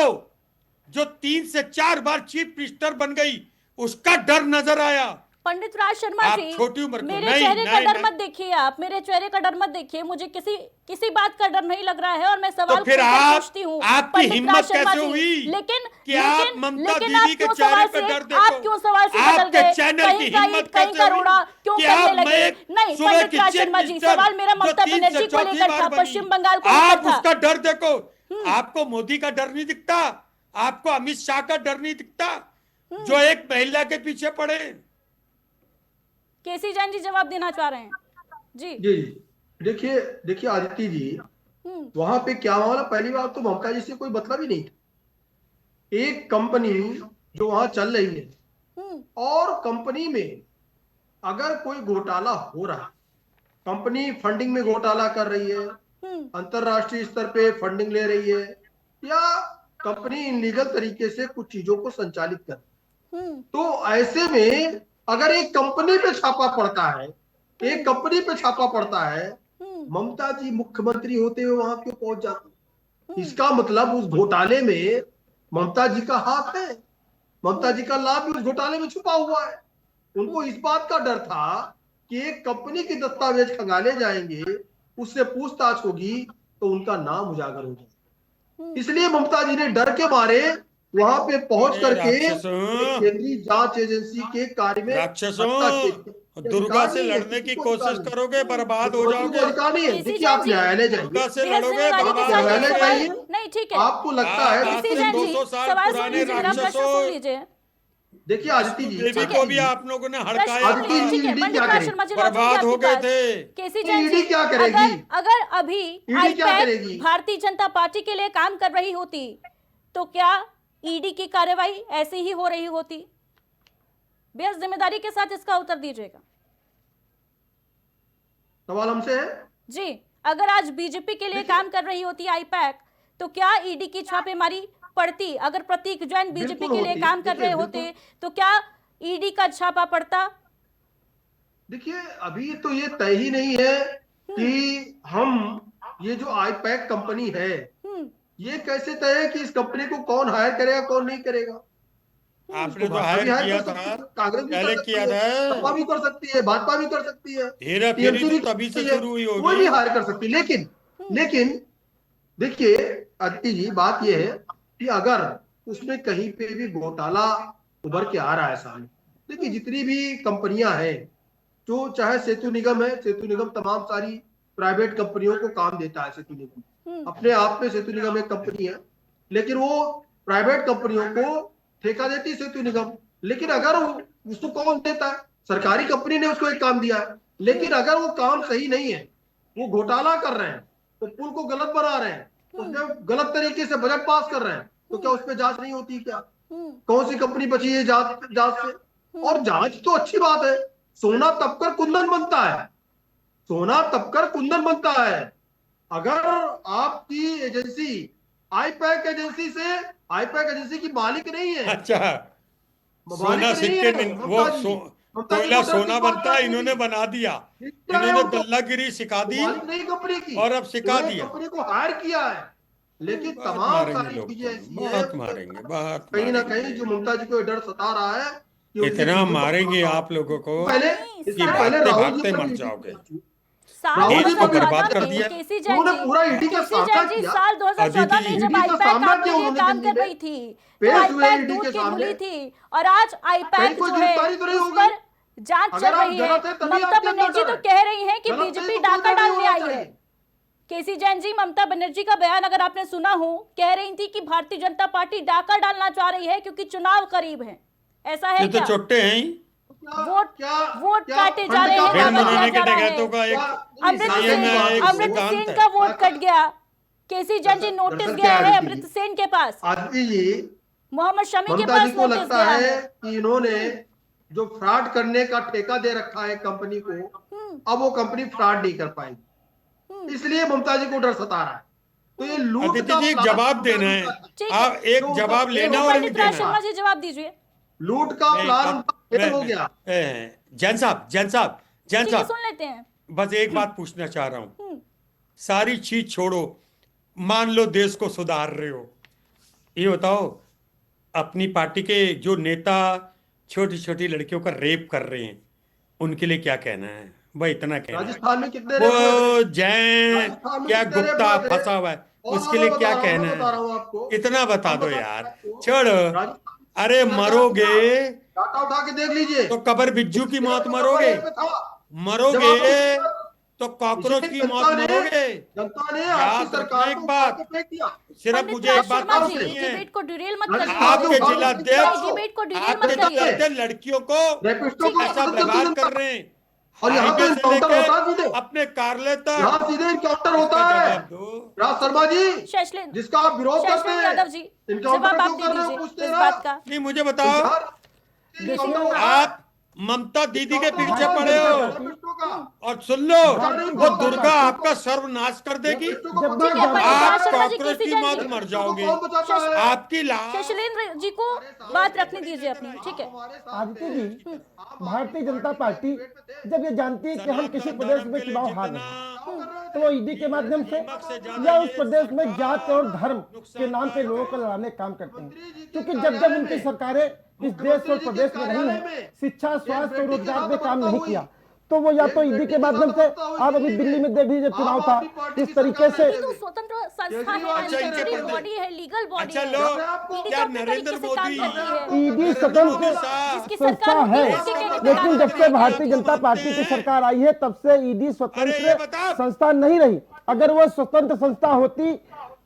S6: जो 3 से 4 बार चीफ मिनिस्टर बन गई उसका डर नजर आया?
S1: पंडित राज शर्मा
S6: आप
S1: जी,
S6: छोटी उम्र के-
S1: मेरे
S6: नहीं,
S1: चेहरे का
S6: नहीं,
S1: डर
S6: नहीं।
S1: मत देखिए, आप मेरे चेहरे का डर मत देखिए। मुझे किसी बात का डर नहीं लग रहा है और मैं सवाल
S6: तो फिर
S1: खुलकर
S6: आप
S1: पूछती हूँ।
S6: आपकी
S1: पंडित
S6: हिम्मत
S1: राज शर्मा
S6: कैसे
S1: जी,
S6: हुई
S1: लेकिन
S6: कि आप
S1: लेकिन
S6: ममता
S1: लेकिन आप
S6: दीदी के
S1: क्यों
S6: चेहरे
S1: सवाल
S6: पे
S1: से
S6: डर देखो?
S1: आप क्यों सवाल से बदल
S6: आपके
S1: गए?
S6: चैनल
S1: कहीं
S6: की
S1: का
S6: हिम्मत
S1: ईंट कहीं
S6: कैसे
S1: का
S6: हुई
S1: रोड़ा क्यों
S6: कि
S1: करने
S6: आप
S1: लगे? नहीं
S6: सुबह
S1: पंडित
S6: की
S1: राज
S6: चीफ
S1: शर्मा जी,
S6: मिनिस्टर
S1: सवाल मेरा
S6: जो
S1: ममता
S6: 3 से
S1: बनर्जी को
S6: 4
S1: लेकर
S6: बार
S1: था,
S6: बनी,
S1: पश्चिम बंगाल को
S6: आप
S1: लेकर था।
S6: उसका डर देखो। आपको मोदी का डर नहीं दिखता? आपको अमित शाह का डर नहीं दिखता जो एक महिला के पीछे पड़े?
S1: केसी जैन जी जवाब देना चाह रहे हैं। जी
S4: जी देखिए देखिए आदित्य जी, वहां पे क्या हुआ ना, पहली बात तो ममता जी से कोई मतलब ही नहीं था। एक कंपनी जो वहां चल रही है और कंपनी में अगर कोई घोटाला हो रहा है, कंपनी फंडिंग में घोटाला कर रही है, अंतरराष्ट्रीय स्तर पे फंडिंग ले रही है, या कंपनी इनलीगल तरीके से कुछ चीजों को संचालित कर, तो ऐसे में अगर एक कंपनी पे छापा पड़ता है, एक कंपनी पे छापा पड़ता है, ममता जी मुख्यमंत्री होते हुए वहां क्यों पहुंच जाती? इसका मतलब उस घोटाले में ममता जी का हाथ है, ममता जी का लाभ भी उस घोटाले में छुपा हुआ है। उनको इस बात का डर था कि एक कंपनी के दस्तावेज खंगाले जाएंगे, उससे पूछताछ होगी तो उनका नाम उजागर हो जाएगा। इसलिए ममता जी ने डर के मारे वहां पे पहुंच करके
S6: राक्षसों,
S4: केंद्रीय जांच एजेंसी के कार्य में
S6: राक्षसों, दुर्गा से लड़ने की कोशिश करोगे बर्बाद हो जाओगे।
S4: अधिकार नहीं है।
S1: केसी
S4: देखिए आप
S1: जैन जी,
S4: न्यायालय
S6: दुर्गा
S4: जाइए,
S6: से
S1: बेहद
S6: लड़ोगे
S1: जिम्मेदारी के
S6: बर्बाद
S1: साथ
S6: हो
S1: ये
S4: न्यायालय
S1: सवाल-
S6: जाओगे।
S4: चाहिए।
S1: नहीं ठीक है,
S4: आपको लगता है
S6: आज
S1: केसी
S6: से
S1: जैन जी
S6: 200 साल
S1: सवाल सुन
S6: पुराने
S1: लीजिए, मेरा प्रश्न
S6: राक्षसों,
S1: सुन लीजिए।
S4: देखिए आदित्य जी,
S6: देवी को भी आप लोगों ने
S1: प्रश्न
S6: हड़काया
S1: सुन
S6: था,
S1: लीजिए, ठीक है।
S4: ईडी
S1: पंडित
S4: क्या
S1: राज
S4: करेगी?
S1: शर्मा जी,
S6: बर्बाद हो गए थे।
S1: केसी
S4: तो
S1: जैन
S4: ईडी
S1: जी,
S4: क्या करेगी?
S1: अगर अभी
S4: ईडी क्या
S1: आईपैक
S4: करेगी?
S1: भारतीय जनता पार्टी के लिए काम कर रही होती तो क्या ईडी की कार्रवाई ऐसी ही हो रही होती? बेहद जिम्मेदारी के साथ इसका उत्तर दीजिएगा।
S4: सवाल हमसे है।
S1: जी, अगर आज बीजेपी के लिए काम कर रही होती आईपैक तो क्या ईडी की छापेमारी पड़ती? अगर प्रतीक जैन बीजेपी
S4: बिल्कुल
S1: के लिए
S4: होती।
S1: काम कर
S4: देखिए,
S1: रहे होते तो क्या ईडी का छापा पड़ता?
S4: देखिए अभी तो ये तय ही नहीं है कि हम ये जो आईपैक कंपनी है
S1: हम्म
S4: ये कैसे तय है कि इस कंपनी को कौन हायर करेगा कौन नहीं करेगा।
S6: आपने तो
S4: भाजपा भी
S6: हायर
S4: हायर
S6: किया
S4: कर सकती
S6: था,
S4: है, कांग्रेस भी
S6: पहले
S4: कर सकती
S6: किया
S4: है, सपा
S6: था।
S4: भी कर सकती है, भाजपा भी कर सकती है,
S6: हेरा फेरी
S4: टीएमसी
S6: तो
S4: भी कर
S6: तभी से
S4: सकती है,
S6: शुरू हुई
S4: कोई भी
S6: होगी।
S4: हायर कर सकती है। लेकिन देखिए अदिति जी, बात यह है कि अगर उसमें कहीं पे भी घोटाला उभर के आ रहा है सामने, देखिए जितनी भी कंपनियां हैं, जो चाहे सेतु निगम है, सेतु निगम तमाम सारी प्राइवेट कंपनियों को काम देता है। सेतु निगम अपने आप में, सेतु निगम एक कंपनी है, लेकिन वो प्राइवेट कंपनियों को ठेका देती है सेतु निगम। लेकिन अगर उसको कौन देता है? सरकारी कंपनी ने उसको एक काम दिया है, लेकिन अगर वो काम सही नहीं है, वो घोटाला कर रहे हैं, तो पुल को गलत बना रहे हैं, उसमें गलत तरीके से बजट पास कर रहे हैं, तो क्या उस पर जांच नहीं होती? क्या कौन सी कंपनी बची है जांच से? और जांच तो अच्छी बात है, सोना तपकर कुंदन बनता है, सोना तपकर कुंदन बनता है। अगर आपकी एजेंसी आईपैक एजेंसी से, आईपैक एजेंसी की मालिक नहीं है,
S6: अच्छा, सोना
S4: मालिक नहीं
S6: सिक्के
S4: है
S6: वो
S4: ममता जी, ममता जी
S6: कोयला
S4: को डर
S6: सोना
S4: किस बात
S6: बनता
S4: का
S6: है,
S4: है?
S6: इन्होंने बना दिया।
S4: क्या है
S6: इन्होंने
S4: वो?
S6: गल्लागिरी सिखा
S4: वो
S6: दी
S4: मालिक नहीं कंपनी की,
S6: और अब सिखा
S4: उन्होंने
S6: दिया।
S4: कंपनी को हायर किया है। लेकिन
S6: बहुत
S4: तमाम
S6: मारेंगे
S4: सारी
S6: लोग,
S4: चीजें
S6: तुम्हें
S4: ऐसी है,
S6: बहुत मारेंगे, बहुत
S4: कहीं ना
S6: मारेंगे।
S4: कहीं जो ममता जी को ये डर सता रहा है कि उनकी
S6: इतना
S4: बीवी को
S6: मारेंगे
S4: पकड़ा
S6: आप लोगों को
S4: पहले,
S1: नहीं,
S4: इससे
S6: कि
S1: साल
S4: पहले
S6: भागते
S4: राहुल जी
S6: भागते
S4: पर
S6: मर
S4: भी
S6: जाओगे।
S1: साल
S4: राहुल जी
S6: देश को
S4: पर भी
S1: 2014
S6: बर्बाद कर
S1: में
S6: दिया।
S1: केसी जैन
S4: उन्होंने
S1: जी,
S4: पूरा ईडी का
S1: केसी
S4: सामना
S1: जैन जी
S4: किया।
S1: साल 2014 में
S6: अदिति
S1: जब
S4: ईडी का
S1: आईपैक
S4: सामना
S1: आपके
S4: किया
S1: लिए
S4: उन्होंने
S1: काम
S4: दिल्ली
S1: कर
S4: में,
S1: रही थी तो
S4: पेश हुए
S1: आईपैक
S4: ईडी
S1: दूध
S4: के
S1: की
S4: सामने।
S1: धुली थी और आज
S4: कहीं
S1: आईपैक
S4: कोई
S1: जो है
S4: गिरफ्तारी तो नहीं
S1: उस
S4: होगी?
S1: पर जांच
S4: अगर
S1: चल
S4: आप
S1: रही है।
S4: गलत है तभी
S1: ममता
S4: आपके अंदर
S1: बनर्जी
S4: डर
S1: तो
S4: है,
S1: कह रही हैं कि
S4: गलत है
S1: बीजेपी
S4: तो कोई
S1: डाका
S4: डर नहीं
S1: डालने
S4: होना
S1: आई है।
S4: चाहिए।
S1: केसी जैन जी ममता बनर्जी का बयान अगर आपने सुना हो, कह रही थी कि भारतीय जनता पार्टी डाका डालना चाह रही है क्योंकि चुनाव करीब है। ऐसा है
S6: ये तो
S1: क्या?
S6: चोट्टे हैं ही।
S1: वोट काटे जा रहे हैं,
S6: ऋण
S1: दावा किया
S6: बनाने के
S1: जा रहा है।
S6: डकैतों का एक
S1: अमृत
S6: संयम
S1: सेन,
S6: है, एक
S1: अमृत
S6: सिद्धांत
S1: सेन
S6: है।
S1: का वोट कट गया। केसी जैन जी नोटिस
S4: दरअसल
S1: गया
S4: क्या
S1: है
S4: है
S1: अमृत सेन के पास,
S4: आदित्य जी,
S1: मोहम्मद शमी के
S4: ममता जी
S1: पास
S4: को
S1: नोटिस
S4: लगता
S1: गया
S4: है
S1: है।
S4: कि इन्होंने जो फ्रॉड करने का ठेका दे रखा है कंपनी को, अब वो कंपनी फ्रॉड नहीं कर पाएगी, इसलिए ममता जी को डर सता रहा है। तो ये लूट
S6: अदिति
S4: का
S6: जी एक
S4: प्लान
S6: जवाब
S4: ममता
S6: देना
S4: जी
S6: है,
S4: का है।
S1: ठीक
S6: आप
S1: है,
S6: एक जवाब लेना और एक
S1: पंडित राज
S6: देना
S1: शर्मा
S6: है।
S1: जी जवाब दीजिए।
S4: लूट का
S6: मैं एक
S4: प्लान
S6: बात-
S4: उनका फेल हो
S6: मैं-
S4: गया।
S6: जैन साहब,
S1: ठीक है, सुन लेते हैं।
S6: बस एक बात पूछना चाह रहा हूं। सारी चीज छोड़ो, मान लो देश को सुधार रहे हो, ये बताओ अपनी पार्टी के जो नेता छोटी छोटी लड़कियों का रेप कर रहे हैं उनके लिए क्या कहना है? भाई इतना कहना है।
S4: राजस्थान में कितने रेप हुए
S6: वो
S4: थे?
S6: जैन
S4: राजस्थान में
S6: क्या
S4: कितने रेप
S6: गुप्ता
S4: हुए थे?
S6: फंसा हुआ है,
S4: और
S6: उसके लिए क्या
S4: मैं
S6: कहना
S4: बता रहा
S6: है?
S4: हूँ आपको,
S6: इतना बता
S4: हम
S6: दो
S4: बता
S6: यार,
S4: रहे हैं आपको।
S6: छोड़ो।
S4: राजस्थान
S6: अरे
S4: में
S6: मरोगे
S4: डाटा उठा के देख लीजिए,
S6: तो कबर बिज्जू की मौत
S4: जनता
S6: मरोगे,
S4: रेप में था। जब
S6: मरोगे
S4: आप
S6: तो कॉकरोच
S4: इसीलिए
S6: की मौत मरोगे।
S4: जनता ने आपकी
S6: याद रखना
S4: सरकार
S6: एक
S4: को उखाड़ के
S6: बात,
S4: फेंक दिया।
S6: सिर्फ
S1: पंडित
S6: मुझे
S1: राज
S6: एक बात
S1: शर्मा
S6: मालूम
S1: जी,
S6: नहीं है,
S1: डिबेट को डिरेल मत
S4: राजस्थान
S1: करिए।
S4: के
S6: आपके
S4: उखाड़ के
S6: जिलाध्यक्ष
S1: डिबेट को डिरेल
S6: आपके
S1: मत करिए।
S6: जिलाध्यक्ष लड़कियों को
S4: रेपिस्टों को
S6: ऐसा
S4: पसंद करती
S6: व्यवहार
S4: जनता।
S6: कर रहे हैं,
S4: और यहाँ तो
S6: हाईवे से
S4: इनकाउंटर
S6: लेके
S4: होता है सीधे,
S6: अपने कार्यालय
S4: यहाँ
S6: तक।
S4: सीधे इनकाउंटर होता
S6: इसका
S4: है।
S6: जवाब दो।
S4: राज शर्मा जी,
S1: शैशलेंद्र
S4: जिसका आप विरोध करते
S1: शैशलेंद्र
S4: हैं,
S1: यादव जी,
S4: इनकाउंटर
S1: जवाब आप
S4: क्यों
S1: दे
S4: कर रहे हो?
S1: दीजिए
S4: पूछते
S1: इस
S4: ना।
S1: बात का।
S6: नहीं, मुझे बताओ,
S4: इनकाउंटर होगा।
S6: आप ममता दीदी के पीछे पड़े हो
S4: रेपिस्टों का।
S6: और सुन लो, वो दुर्गा आपका सर्वनाश कर देगी,
S4: रेपिस्टों को
S5: जब
S4: पकड़
S1: ठीक है,
S4: के
S1: पंडित
S6: आप
S1: राज शर्मा जी,
S6: कॉकरोच
S1: केसी
S6: की
S1: जैन
S6: मौत
S1: जी,
S6: मर
S4: रेपिस्टों को
S6: जाओगे,
S4: कौन बचाता है?
S6: आपकी लाश।
S1: शैशलेंद्र जी को बात रखने दीजिए अपनी। ठीक है,
S5: आदित्य जी, भारतीय जनता पार्टी जब ये जानती है कि हम किसी प्रदेश में चुनाव हार रहे हैं, तो वो ईडी के माध्यम से या उस प्रदेश में जात और धर्म के नाम पे लोगों को लड़ाने का काम करते हैं। क्योंकि जब जब उनकी सरकारें इस देश और प्रदेश में रही हैं, शिक्षा, स्वास्थ्य और रोजगार में काम नहीं किया, तो वो या तो ईडी के माध्यम से, आप अभी दिल्ली में देख लीजिए चुनाव था, किस तरीके से
S1: तो स्वतंत्र संस्था है, एडमिनिस्ट्रेटिव बॉडी है, लीगल बॉडी
S6: अच्छा
S1: है।
S6: लो,
S1: ईडी
S6: क्या
S1: तो अपने
S6: नरेंद्र
S1: तरीके से काम
S6: मोदी
S1: करती है।
S5: ईडी स्वतंत्र
S1: जिसकी
S5: संस्था
S1: सरकार
S5: है,
S1: होती है, उसके कहने पे
S5: लेकिन
S1: काम
S5: जब
S1: करती
S5: से
S1: है।
S5: भारतीय जनता पार्टी की सरकार आई है तब से ईडी
S6: अरे ये
S5: स्वतंत्र
S6: बता।
S5: संस्था नहीं रही। अगर वो स्वतंत्र संस्था होती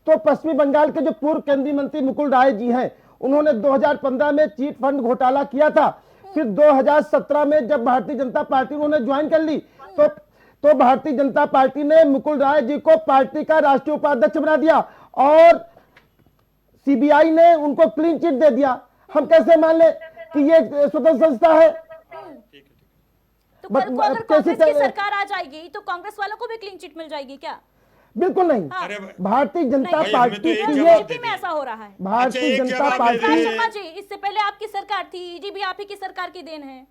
S5: तो पश्चिमी बंगाल के जो पूर्व केंद्रीय मंत्री मुकुल राय जी हैं, उन्होंने 2015 में चीट फंड घोटाला किया था। फिर 2017 में जब भारतीय जनता पार्टी उन्होंने ज्वाइन कर ली, तो भारतीय जनता पार्टी ने मुकुल राय जी को पार्टी का राष्ट्रीय उपाध्यक्ष बना दिया और सीबीआई ने उनको क्लीन चिट दे दिया। हम कैसे मान ले कि ये स्वतंत्र संस्था है?
S1: तो तो कल को अगर कांग्रेस की सरकार आ जाएगी तो कांग्रेस वालों को भी क्लीन चिट मिल जाएगी क्या?
S5: बिल्कुल नहीं।
S1: हाँ।
S6: अरे
S5: भारतीय जनता
S6: भाई, हमें
S5: पार्टी
S6: तो एक
S5: की
S6: जवाब
S5: ये
S6: दे
S1: बीजेपी में ऐसा हो रहा है।
S5: भारतीय
S6: एक
S5: जनता
S6: जवाब दे
S5: पार्टी
S6: दे।
S1: शर्मा जी, इससे पहले आपकी सरकार थी, ईडी भी आप ही की सरकार की देन है।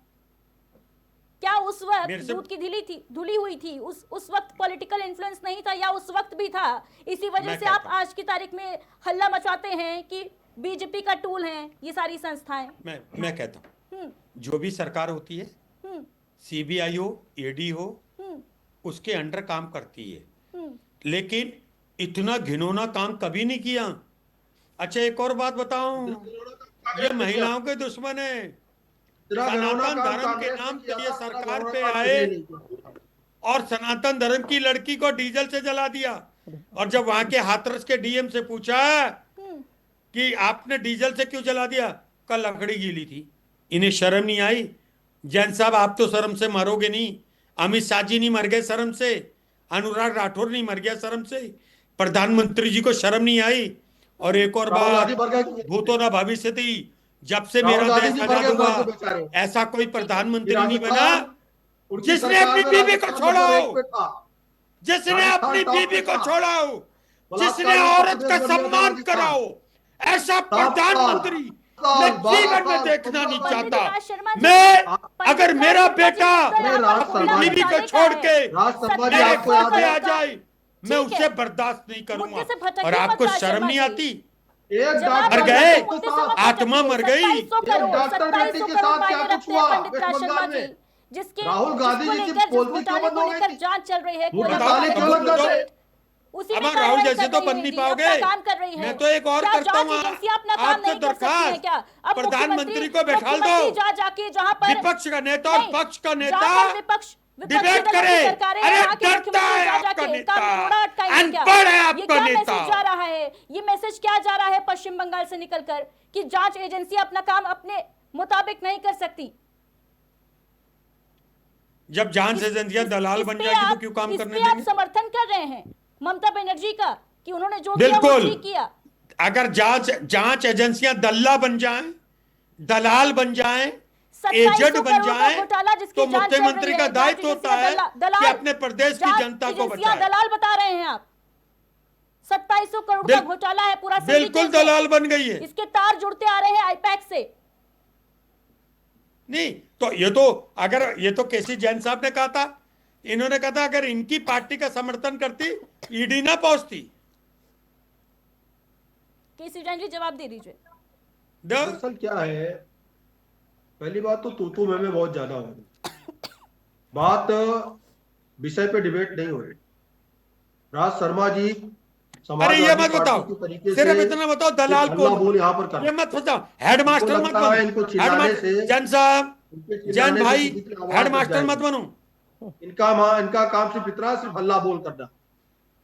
S1: क्या उस
S6: मेरे
S1: वक्त
S6: से-
S1: दूध की धुली हुई थी? उस वक्त पॉलिटिकल इन्फ्लुएंस नहीं था या उस वक्त भी था? इसी वजह
S6: मैं
S1: से आप
S6: कहता हूं।
S1: आज की तारीख में हल्ला मचाते हैं कि बीजेपी का टूल है ये सारी संस्थाएं।
S6: मैं कहता हूँ
S1: हम्म
S6: जो भी सरकार होती है,
S1: हम्म
S6: सीबीआई हो, ईडी हो,
S1: हम्म
S6: उसके अंडर काम करती है,
S1: हम्म
S6: लेकिन इतना घिनौना काम कभी नहीं किया। अच्छा, एक और बात बताऊं, ये महिलाओं के दुश्मन है। सनातन धर्म के नाम पे ये सरकार पे आए और सनातन धर्म की लड़की को डीजल से जला दिया। और जब वहां के हाथरस के डीएम से पूछा कि आपने डीजल से क्यों जला दिया, कल लकड़ी गीली थी। इन्हें शर्म नहीं आई? जैन साहब, आप तो शर्म से मरोगे नहीं। अमित शाह जी नहीं मर गए शर्म से, अनुराग राठौर नहीं मर गया शर्म से, प्रधानमंत्री जी को शर्म नहीं आई। और एक और
S4: राहुल गांधी
S6: बात,
S4: मर गए।
S6: भूतो ना भविष्य थी, जब से
S4: राहुल
S6: मेरा
S4: गांधी
S6: देश
S4: जी मर
S6: आजाद
S4: गए, मर
S6: हुआ
S4: के बेचारे।
S6: ऐसा कोई प्रधानमंत्री नहीं बना
S4: राजस्थान, उनकी
S6: जिसने
S4: सरकार
S6: अपनी
S4: में
S6: बीवी को
S4: राजस्थान
S6: छोड़ा
S4: नंबर
S6: हो,
S4: एक पे था।
S6: जिसने
S4: राजस्थान
S6: अपनी
S4: टॉप
S6: बीवी
S4: पे
S6: को
S4: था।
S6: छोड़ा हो, जिसने
S4: बलात्कार में
S6: औरत का
S4: उत्तर प्रदेश बन गया
S6: सम्मान
S4: राजस्थान।
S6: करा हो, ऐसा
S4: 7 साल,
S6: प्रधानमंत्री
S4: 7
S6: मैं
S4: साल,
S6: जीवन
S4: 12
S6: में
S4: साल,
S6: देखना नहीं
S4: 15 साल।
S6: चाहता।
S1: पंडित शर्मा जी,
S6: मैं
S1: पंडित
S6: अगर
S1: राज
S6: मेरा
S1: शर्मा जी,
S6: बेटा
S1: मुद्दा
S4: अरे
S1: यहाँ
S4: राज
S1: पर
S4: शर्मा
S1: कोयला
S4: जी,
S6: बीवी को
S1: बचाने का
S6: छोड़
S1: है।
S6: के
S4: राज शर्मा जी,
S6: मेरे
S4: आपको
S6: घर
S4: याद
S6: पे
S4: है?
S6: आ जाए, मैं
S1: ठीक
S6: उससे
S1: है।
S6: बर्दाश्त नहीं करूंगा।
S1: मुद्दे से भटकिए
S6: और
S1: मत
S6: आपको
S1: राज
S6: शर्म
S1: शर्मा
S6: नहीं
S1: जी।
S6: आती?
S4: एक
S1: जवाब
S4: डॉक्टर
S6: मर
S1: दीजिए,
S6: गए,
S1: मुद्दे से मत
S6: आत्मा
S1: भटकिए।
S6: मर गई।
S1: 2700 करोड़
S4: डॉक्टर बेटी
S1: 2700
S4: के
S1: करोड़
S4: साथ क्या
S1: मायने
S4: कुछ
S1: रखते हैं
S4: हुआ
S1: पंडित
S4: वेस्ट
S1: राज शर्मा
S4: बंगाल
S1: जी,
S4: में?
S1: जिसके
S4: राहुल गांधी
S1: जिसको
S4: जी की
S1: लेकर जिस
S4: बोलती क्यों
S1: घोटाले
S4: बंद
S1: को
S4: हो गई
S1: लेकर
S4: थी?
S1: जांच चल रही है,
S6: वो
S1: कोयला
S6: बताओ,
S1: घोटाले
S6: कबूल
S1: की
S6: तो दो।
S1: सीट, उसी में
S6: अब राहुल
S1: कार्रवाई
S6: जैसे
S1: कर
S6: तो
S1: रही
S6: बन
S1: है
S6: नहीं
S1: ईडी,
S6: पाओगे।
S1: अपना काम कर रही है।
S6: मैं तो एक और
S1: क्या
S6: करता
S1: जांच
S6: हूँ,
S1: एजेंसी अपना काम
S6: आपसे
S1: नहीं कर सकती है
S6: दरखास्त,
S1: क्या? अब
S6: प्रधानमंत्री को बैठा दो।
S1: जा जाके जहां पर
S6: विपक्ष का नेता और
S1: नहीं,
S6: पक्ष का नेता
S1: जाकर विपक्षी
S6: डिबेट
S1: दलों की
S6: करे।
S1: सरकारें
S6: अरे
S1: यहाँ के
S6: डरता
S1: मुख्यमंत्री
S6: है
S1: जा
S6: आपका
S1: जाके
S6: नेता,
S1: काम में रोड़ा अटकाएंगे क्या?
S6: अनपढ़ है
S1: ये
S6: आपका
S1: क्या
S6: नेता।
S1: मैसेज जा रहा है? ये मैसेज क्या जा रहा है पश्चिम बंगाल से निकलकर कि जांच एजेंसी अपना काम अपने मुताबिक नहीं कर सकती?
S6: जब जांच एजेंसियां दलाल बन जाएगी तो क्यों काम करने
S1: इस पे आप
S6: देंगे?
S1: समर्थन कर रहे हैं ममता बनर्जी का कि उन्होंने जो किया वो
S6: बिल्कुल।
S1: ठीक किया?
S6: अगर जांच एजेंसियां दल्ला बन जाएं, दलाल बन जाएं,
S1: 2700
S6: एजेंट बन
S1: करोड़ का
S6: जाएं,
S1: घोटाला जिसकी
S6: तो
S1: जांच चल रही
S6: मुख्यमंत्री
S1: है,
S6: का
S1: जांच
S6: दायित्व होता है
S1: एजेंसियां
S6: कि अपने प्रदेश की
S1: जांच
S6: जनता को
S1: एजेंसियां
S6: बचाए।
S1: दलाल बता रहे हैं आप। 2700 करोड़ का घोटाला है पूरा
S6: बिल्कुल
S1: सिंडिकेट है।
S6: दलाल बन गई है।
S1: इसके तार जुड़ते आ रहे हैं आईपैक से।
S6: नहीं तो ये तो केसी जैन साहब ने कहा था, इन्होंने कहा था अगर इनकी पार्टी का समर्थन करती ईडी ना पहुंचती।
S1: केसी जैन जी जवाब दे दीजिए।
S4: दरअसल क्या है, पहली बात तो तू मैं बहुत ज्यादा हो रही, बात विषय पे डिबेट नहीं हो रही। राज शर्मा जी
S6: अरे ये मत बताओ, सिर्फ इतना बताओ दलाल कौन
S4: बोल यहाँ पर कर,
S6: ये मत बताओ, हेडमास्टर मत
S4: लगता है इनको चिढ़ाने
S6: बनो,
S4: से,
S6: जैन साहब, जैन भाई,
S4: किसी की आवाज
S6: हेडमास्टर
S4: बच
S6: मत
S4: जाएगी।
S6: बनो।
S4: इनका काम सिर्फ इतना, सिर्फ हल्ला बोल करना।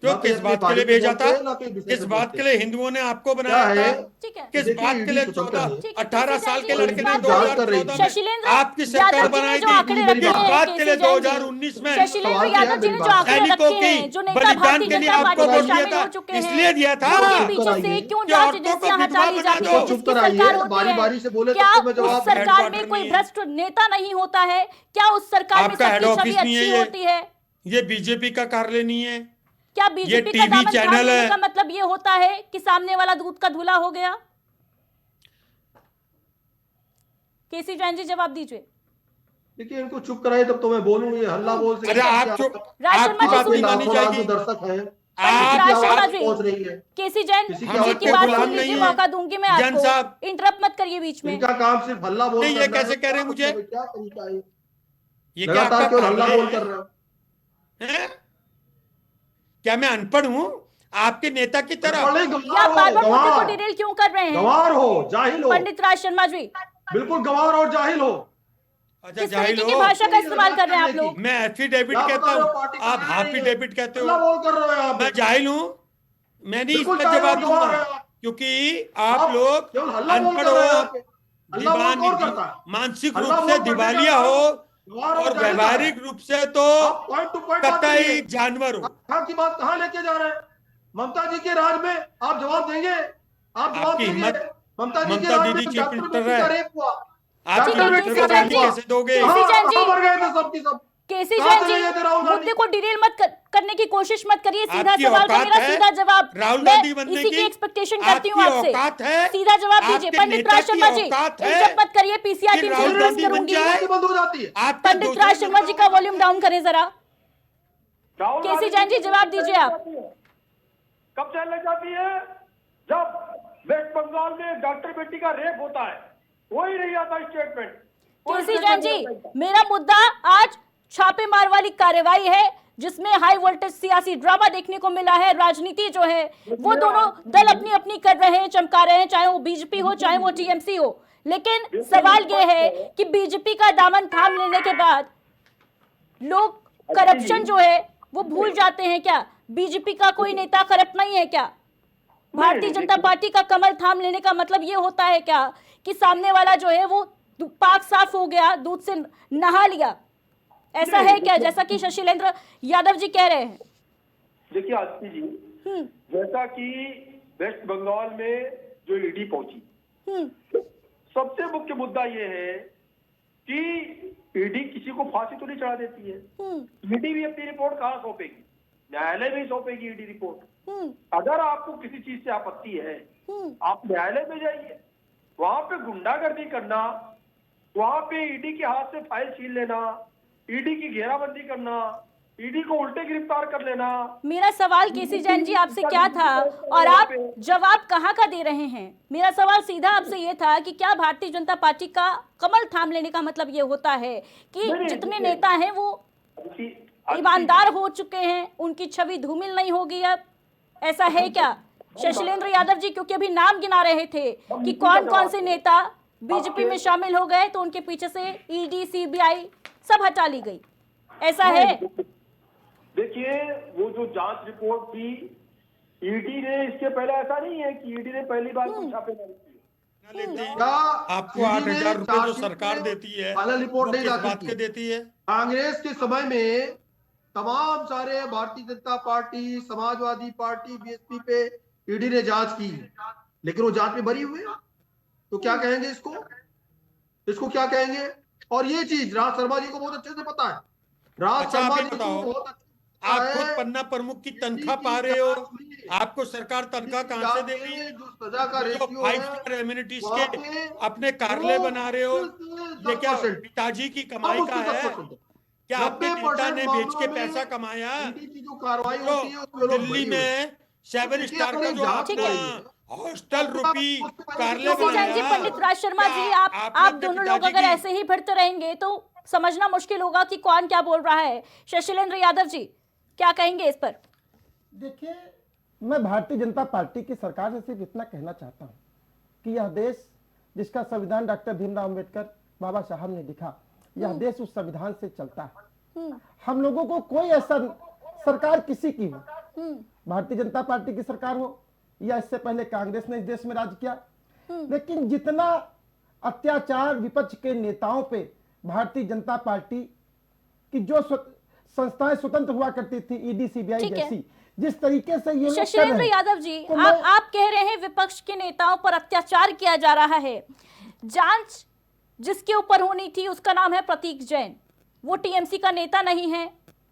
S6: क्यों,
S4: ना तो
S6: किस
S4: अपनी
S6: बात के
S4: पार्टी
S6: लिए
S4: पे
S6: भेजा
S4: बोलते
S6: था?
S4: हैं, ना कोई विषय
S6: किस
S4: पे
S6: बात
S4: बोलते
S6: के
S4: हैं।
S6: लिए हिंदुओं ने आपको
S4: क्या
S6: बनाया
S4: है,
S6: था?
S1: ठीक है।
S6: किस
S4: देखिए,
S6: बात के लिए
S4: ईडी स्वतंत्र है।
S6: 18 साल के लड़के ने
S4: ईडी जांच कर रही
S6: 2014
S4: थी।
S6: में
S1: शशिलेंद्र
S6: आपकी सरकार
S1: यादव जी ने
S6: बनाई
S1: जो
S6: थी।
S1: आंकड़े रखे
S6: किस
S1: हैं,
S6: बात के लिए
S1: केसी जैन जी,
S6: 2019 में
S1: शशिलेंद्र
S4: सवाल
S1: यादव जी ने जो आंकड़े
S6: सैनिकों
S1: रखे हैं, जो
S6: की
S1: नेता
S6: बलिदान
S1: भारतीय
S6: के लिए
S1: जनता
S6: आपको
S1: पार्टी
S6: वोट
S1: में
S6: दिया
S1: शामिल
S6: था,
S1: हो चुके हैं,
S6: इसलिए दिया था
S1: उनके पीछे से क्यों
S6: कि
S1: जांच
S6: औरतों को
S1: एजेंसियां हटा
S6: विधवा
S1: ली
S6: बना
S1: जाती
S6: दो।
S1: है?
S4: चुप
S1: इसकी
S4: कराइए,
S1: सरकार होती
S4: बारी
S1: है।
S4: बारी से बोले
S1: क्या
S4: तब तो मैं जवाब
S1: उस सरकार में
S6: हेडक्वार्टर
S1: कोई
S6: नहीं है।
S1: भ्रष्ट नेता नहीं होता है? क्या उस सरकार में
S6: आपका हेड
S1: सबकी
S6: ऑफिस
S1: छवि
S6: नहीं है
S1: अच्छी
S6: ये।
S1: होती है?
S6: ये बीजेपी का कार्यालय नहीं है,
S1: क्या बीजेपी का
S6: टीवी
S1: दामन थाम
S6: चैनल
S1: लेने
S6: है।
S1: का मतलब ये होता है कि सामने वाला दूध का धुला हो गया? केसी जैन जी जवाब दीजिए।
S4: देखिए, इनको चुप कराइए तब तो मैं बोलूँ। ये हल्ला बोल से
S6: अरे आप
S4: क्या-
S6: चुप,
S1: राज शर्मा
S6: आपकी
S1: जी
S6: बात नहीं
S1: सुनिए।
S6: मानी जाएगी।
S4: दर्शक हैं,
S1: पंडित
S6: आप
S1: राज शर्मा
S4: आवाज
S1: जी,
S4: पहुंच रही है।
S1: केसी जैन
S4: किसी की
S1: जी
S4: आवाज
S1: की
S4: पे
S1: बात
S6: गुलाम
S1: सुन
S6: नहीं
S1: लीजिए,
S6: है।
S1: मौका दूंगी मैं
S6: जैन साहब,
S1: आपको, इंटरप्ट मत करिए बीच में।
S4: इनका काम सिर्फ हल्ला बोल
S6: नहीं, ये
S4: करना है।
S6: कैसे कह रहे हैं मुझे?
S4: क्या तरीका है?
S6: ये क्या
S4: लगातार
S6: आपका
S4: केवल हल्ला
S6: कार्यालय
S4: बोल कर रहे हैं।
S6: है? क्या मैं अनपढ़ हूं आपके नेता की तरह?
S4: पढ़े
S1: ये
S4: गंवार
S1: आप
S4: हो,
S1: बार बार मुद्दे को
S4: गंवार
S1: डिटेल क्यों कर रहे हैं?
S4: गंवार हो, जाहिल हो,
S1: पंडित राज शर्मा जी,
S4: बिल्कुल गंवार और जाहिल हो।
S6: अच्छा,
S1: किस
S6: जाहिल
S1: तरीके की
S6: हो।
S1: भाषा का इस्तेमाल कर रहे हैं आप लोग?
S6: मैं एफिडेविट
S4: क्या
S6: कहता
S4: बता रहे हो,
S6: हूँ,
S4: पार्टी
S6: आप
S4: कहाँ रही है?
S6: हाफिडेविट कहते
S4: हल्ला
S6: हो।
S4: बोल कर रहे हो आप।
S6: मैं जाहिल हूं, मैं नहीं
S4: बिल्कुल
S6: इसका
S4: जाहिल
S6: जवाब
S4: और गंवार
S6: दूंगा,
S4: है आप।
S6: क्योंकि आप लोग
S4: केवल हल्ला बोल
S6: अनपढ़
S4: कर रहे हैं
S6: हो,
S4: यहाँ पे। हल्ला बोल कौन करता है?
S6: मानसिक
S4: हल्ला
S6: रूप से
S4: बोल
S6: दिवालिया हो,
S4: गंवार
S6: और
S4: जाहिल है।
S6: व्यवहारिक रूप से तो
S4: आप पॉइंट टू पॉइंट बात
S6: कतई
S4: करिए।
S6: जानवर हो।
S4: कहाँ की बात कहाँ लेके जा रहे हैं? ममता जी के राज में आप जवाब देंगे? आप जवाब
S6: आपकी
S4: देंगे?
S6: हिम्मत,
S4: ममता जी के
S6: ममता
S4: राज
S6: दीदी
S4: में
S6: चीफ
S4: डॉक्टर
S6: मिनिस्टर
S4: बेटी का
S6: है।
S4: रेप हुआ,
S6: आप
S1: ठीक है,
S6: डॉक्टर
S1: केसी
S6: को
S1: जैन
S6: गाली
S1: जी।
S6: कैसे दोगे?
S1: केसी जैन जी।
S4: मर गए थे सबकी सब।
S1: केसी
S4: कहाँ
S1: जैन
S4: चले
S1: जी,
S4: गए थे राहुल गांधी?
S1: मुद्दे को डिरेल मत करने की कोशिश मत करिए। सीधा
S6: आपकी
S1: सवाल का
S6: औकात
S1: मेरा
S6: है
S1: सीधा जवाब,
S6: राहुल
S1: मैं
S6: गांधी बनने
S1: इसी
S6: की?
S1: की एक्सपेक्टेशन करती हूँ
S6: आपकी
S1: आपसे।
S6: औकात है?
S1: सीधा जवाब दीजिए।
S6: आपके
S1: पंडित
S6: नेता
S1: राज
S6: की
S1: शर्मा जी,
S6: औकात है
S1: इज्जत मत करिए, पीसीआर
S6: कि
S1: टीम से
S6: राहुल
S1: रिक्वेस्ट
S6: गांधी बन
S1: करूंगी।
S6: जाए?
S4: कैसे बंद हो जाती है?
S6: आपके
S1: पंडित
S6: दूसरे
S1: राज शर्मा जी का वॉल्यूम डाउन करें जरा।
S7: राहुल
S1: केसी
S7: गांधी
S1: जैन जी, जवाब दीजिए आप।
S7: कब चैन लग जाती है? जब वेस्ट बंगाल में डॉक्टर बेटी का रेप होता है, वही नहीं आता स्टेटमेंट।
S1: केसी जैन जी, मेरा मुद्दा आज छापेमार वाली कार्रवाई है, जिसमें हाई वोल्टेज सियासी ड्रामा देखने को मिला है। राजनीति जो है वो दोनों दल अपनी अपनी कर रहे हैं, चमका रहे हैं, चाहे वो बीजेपी हो चाहे वो टीएमसी हो। लेकिन सवाल ये है कि बीजेपी का दामन थाम लेने के बाद लोग करप्शन जो है वो भूल जाते हैं क्या? बीजेपी का कोई नेता करप्ट नहीं है क्या? भारतीय जनता पार्टी का कमल थाम लेने का मतलब ये होता है क्या कि सामने वाला जो है वो पाक साफ हो गया, दूध से नहा लिया? ऐसा है क्या, जैसा कि शशिलेंद्र यादव जी कह रहे हैं?
S7: देखिए आरती जी, जैसा कि वेस्ट बंगाल में जो ईडी पहुंची, सबसे मुख्य मुद्दा ये है कि ईडी किसी को फांसी तो नहीं चढ़ा देती है। ईडी भी अपनी रिपोर्ट कहाँ सौंपेगी? न्यायालय में सौंपेगी ईडी रिपोर्ट। अगर आपको किसी चीज से आपत्ति है, आप न्यायालय में जाइए। वहां पे गुंडागर्दी करना, वहां पे ईडी के हाथ से फाइल छीन लेना, ईडी की घेराबंदी करना, ईडी को उल्टे गिरफ्तार कर लेना।
S1: मेरा सवाल केसी जैन जी आपसे क्या था और आप जवाब कहाँ का दे रहे हैं? मेरा सवाल सीधा आपसे ये था कि क्या भारतीय जनता पार्टी का कमल थाम लेने का मतलब ये होता है कि जितने नेता हैं वो ईमानदार हो चुके हैं, उनकी छवि धूमिल नहीं होगी अब? ऐसा है क्या? शशिलेंद्र यादव जी क्योंकि अभी नाम गिना रहे थे कि कौन कौन से नेता बीजेपी में शामिल हो गए, तो उनके पीछे से ईडी सीबीआई सब हटा ली गई। ऐसा है?
S7: देखिए, वो जो जांच रिपोर्ट थी, ईडी ने इसके पहले ऐसा नहीं है कि ईडी ने पहली बार कुछ छापेमारी की।
S4: क्या
S6: आपको
S4: ईडी
S6: 8,000
S4: ने
S6: रुपए जो
S4: चार्जशीट
S6: सरकार
S4: में
S6: देती है
S4: फाइनल रिपोर्ट
S6: वो
S4: नहीं
S6: किस
S4: दाखिल
S6: बात
S4: की?
S6: के देती है?
S4: कांग्रेस के समय में तमाम सारे Bharatiya Janata party, Samajwadi party, BSP पे ईडी ने जांच की, लेकिन वो जांच में बरी हुए। तो क्या कहेंगे इसको क्या कहेंगे? और ये चीज राज शर्मा जी को बहुत अच्छे से पता है। राज
S6: अच्छा,
S4: शर्मा
S6: आप ये
S4: जी को
S6: बताओ,
S4: बहुत अच्छे से
S6: आप
S4: पता
S6: खुद
S4: है
S6: पन्ना प्रमुख की तनख्वाह पा रहे हो, आपको सरकार तनख्वाह कहाँ से दे रही है?
S4: जो सजा का
S6: जो
S4: रेशियो
S6: 5
S4: है,
S6: स्टार एमिनिटीज
S4: वहाँ
S6: के
S4: पे
S6: अपने कार्यालय बना रहे हो, ये क्या
S4: 10%
S6: पिताजी की कमाई का है? क्या आपके नेता ने बेच के पैसा कमाया?
S4: ईडी की जो कार्रवाई
S6: जो
S4: होती है उसमें लोग
S6: दिल्ली
S4: बरी हुए।
S6: में 7 स्टार का जो
S1: ठीक है।
S6: अपना हॉस्टल रुपी कार्यालय
S1: केसी जैन जी,
S6: बनाया,
S1: पंडित राज शर्मा जी,
S6: क्या
S1: आप
S6: आपने अपने
S1: दोनों लोग
S6: पिताजी
S1: अगर
S6: की-
S1: ऐसे ही भिड़ते रहेंगे तो समझना मुश्किल होगा कि कौन क्या बोल रहा है। शशिलेंद्र यादव जी क्या कहेंगे इस पर?
S5: देखिए, मैं भारतीय जनता पार्टी की सरकार से सिर्फ इतना कहना चाहता हूं कि यह देश जिसका संविधान डॉक्टर भीमराव अंबेडकर बाबा साहब ने लिखा, यह देश उस संविधान से चलता है। हम लोगों को कोई ऐसा सरकार किसी की हो, भारतीय जनता पार्टी की सरकार हो या इससे पहले कांग्रेस ने इस देश में राज किया, लेकिन जितना अत्याचार विपक्ष के नेताओं पे भारतीय जनता पार्टी की जो संस्थाएं स्वतंत्र हुआ करती थी, ईडी सीबीआई
S1: ठीक है।
S5: जैसी, जिस तरीके से ये लोग कर
S1: शशिलेंद्र
S5: रहे हैं,
S1: यादव जी,
S5: तो मैं-
S1: आप कह रहे हैं विपक्ष के नेताओं पर अत्याचार किया जा रहा है। जांच जिसके ऊपर होनी थी उसका नाम है प्रतीक जैन। वो टीएमसी का नेता नहीं है,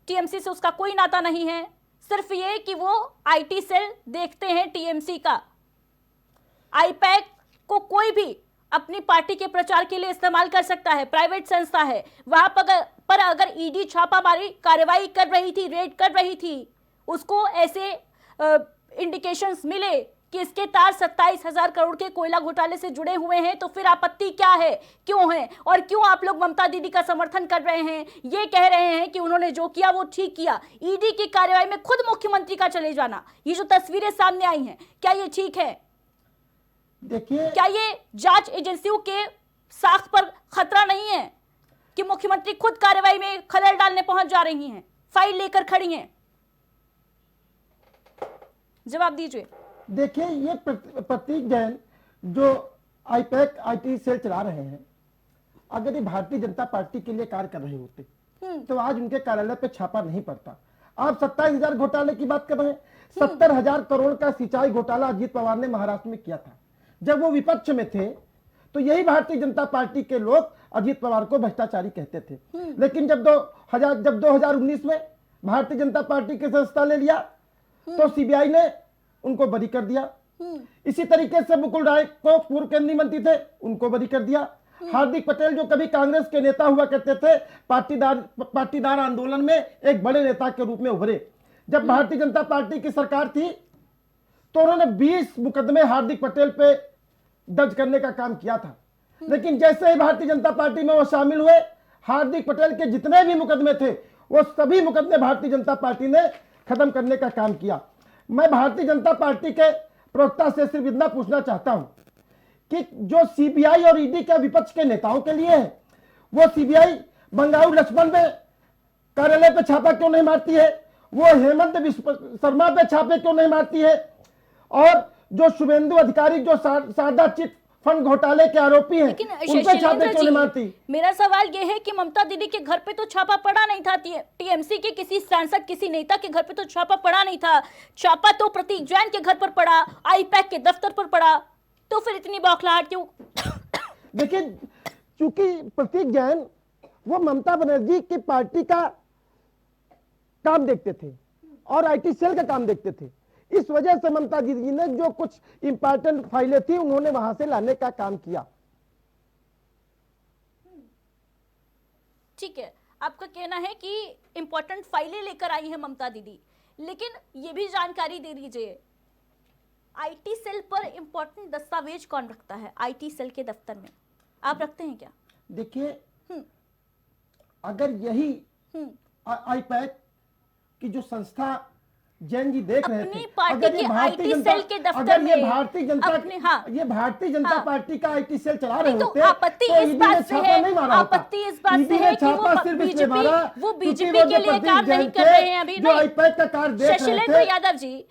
S1: टीएमसी से उसका कोई नाता नहीं है, सिर्फ ये कि वो आईटी सेल देखते हैं टीएमसी का। आईपैक को कोई भी अपनी पार्टी के प्रचार के लिए इस्तेमाल कर सकता है, प्राइवेट संस्था है। वहां पर अगर ईडी छापामारी कार्रवाई कर रही थी, रेड कर रही थी, उसको ऐसे इंडिकेशंस मिले कि इसके तार 27,000 करोड़ के कोयला घोटाले से जुड़े हुए हैं, तो फिर आपत्ति क्या है, क्यों है? और क्यों आप लोग ममता दीदी का समर्थन कर रहे हैं, ये कह रहे हैं कि उन्होंने जो किया वो ठीक किया? ईडी की कार्रवाई में खुद मुख्यमंत्री का चले जाना, ये जो तस्वीरें सामने आई हैं, क्या ये ठीक है?
S5: देखिए,
S1: क्या ये जांच एजेंसियों के साख पर खतरा नहीं है कि मुख्यमंत्री खुद कार्रवाई में खलल डालने पहुंच जा रही हैं, फाइल लेकर खड़ी हैं? जवाब दीजिए।
S5: देखिए, ये प्रतीक जैन जो आईपैक आईटी सेल चला रहे हैं, अगर ये भारतीय जनता पार्टी के लिए कार्य कर रहे होते तो आज उनके कार्यालय पे छापा नहीं पड़ता। आप 27,000 घोटाले की बात कर रहे हैं। 70,000 करोड़ का सिंचाई घोटाला अजीत पवार ने महाराष्ट्र में किया था। जब वो विपक्ष में थे तो यही भारतीय जनता पार्टी के लोग अजीत पवार को भ्रष्टाचारी कहते थे। लेकिन जब 2019 में भारतीय जनता पार्टी के सदस्यता ले लिया तो सीबीआई ने उनको बरी कर दिया। इसी तरीके से मुकुल राय को पूर्व केंद्रीय मंत्री थे, उनको बरी कर दिया। हार्दिक पटेल जो कभी कांग्रेस के नेता हुआ करते थे, पाटीदार आंदोलन में एक बड़े नेता के रूप में उभरे। जब भारतीय जनता पार्टी की सरकार थी तो उन्होंने 20 मुकदमे हार्दिक पटेल पे दर्ज करने का काम किया था। लेकिन जैसे ही भारतीय जनता पार्टी में वो शामिल हुए, हार्दिक पटेल के जितने भी मुकदमे थे वो सभी मुकदमे भारतीय जनता पार्टी ने खत्म करने का काम किया। मैं भारतीय जनता पार्टी के प्रवक्ता से सिर्फ इतना पूछना चाहता हूं कि जो सीबीआई और ईडी के विपक्ष के नेताओं के लिए है, वो सीबीआई बंगारू लक्ष्मण में कार्यालय पे छापा क्यों नहीं मारती है? वो हेमंत बिस्व शर्मा पे छापे क्यों नहीं मारती है? और जो शुभेंदु अधिकारी जो शारदा चिट फंड घोटाले के आरोपी हैं,
S1: लेकिन
S5: उन पे छापे क्यों नहीं मारती?
S1: मेरा सवाल यह है कि ममता दीदी के घर पे तो छापा पड़ा नहीं था, टीएमसी के किसी सांसद किसी नेता के घर पे तो छापा पड़ा नहीं था। छापा तो प्रतीक जैन के घर पर पड़ा, आईपैक के दफ्तर पर पड़ा, तो फिर इतनी बौखलाहट क्यों?
S5: देखिए, चूंकि प्रतीक जैन वो ममता बनर्जी की पार्टी का काम देखते थे और आईटी सेल का काम देखते थे, इस वजह से ममता दीदी ने जो कुछ इंपॉर्टेंट फाइलें थी उन्होंने वहां से लाने का काम किया।
S1: ठीक है, आपका कहना है कि इंपॉर्टेंट फाइलें लेकर आई है ममता दीदी, लेकिन ये भी जानकारी दे दीजिए, आईटी सेल पर इंपॉर्टेंट दस्तावेज कौन रखता है? आईटी सेल के दफ्तर में आप रखते हैं क्या?
S5: देखिए, अगर यही आईपैक की जो संस्था जैन जी देख रहे
S1: अपनी
S5: थे,
S1: पार्टी
S5: अगर ये
S1: के
S5: भारतीय
S1: IT
S5: जनता
S1: सेल के दफ्तर
S5: अगर ये
S1: में
S5: भारतीय जनता ये भारतीय जनता पार्टी का आईटी सेल चला रहे
S1: तो
S5: होते
S1: आपत्ति
S5: तो
S1: इस
S5: ईडी ने
S1: बात से
S5: छापा
S1: है,
S5: नहीं मारा होता।
S1: आपत्ति इस बात
S5: ईडी
S1: से
S5: ने
S1: है कि
S5: छापा सिर्फ इसलिए मारा
S1: वो
S5: क्योंकि
S1: बीजेपी
S5: वो
S1: के
S5: जो
S1: लिए
S5: प्रतीक
S1: काम
S5: जैन
S1: नहीं कर
S5: थे,
S1: रहे हैं अभी।
S5: जो आईपैक का कार्य देख रहे
S1: शशिलेंद्र
S5: थे।
S1: यादव जी,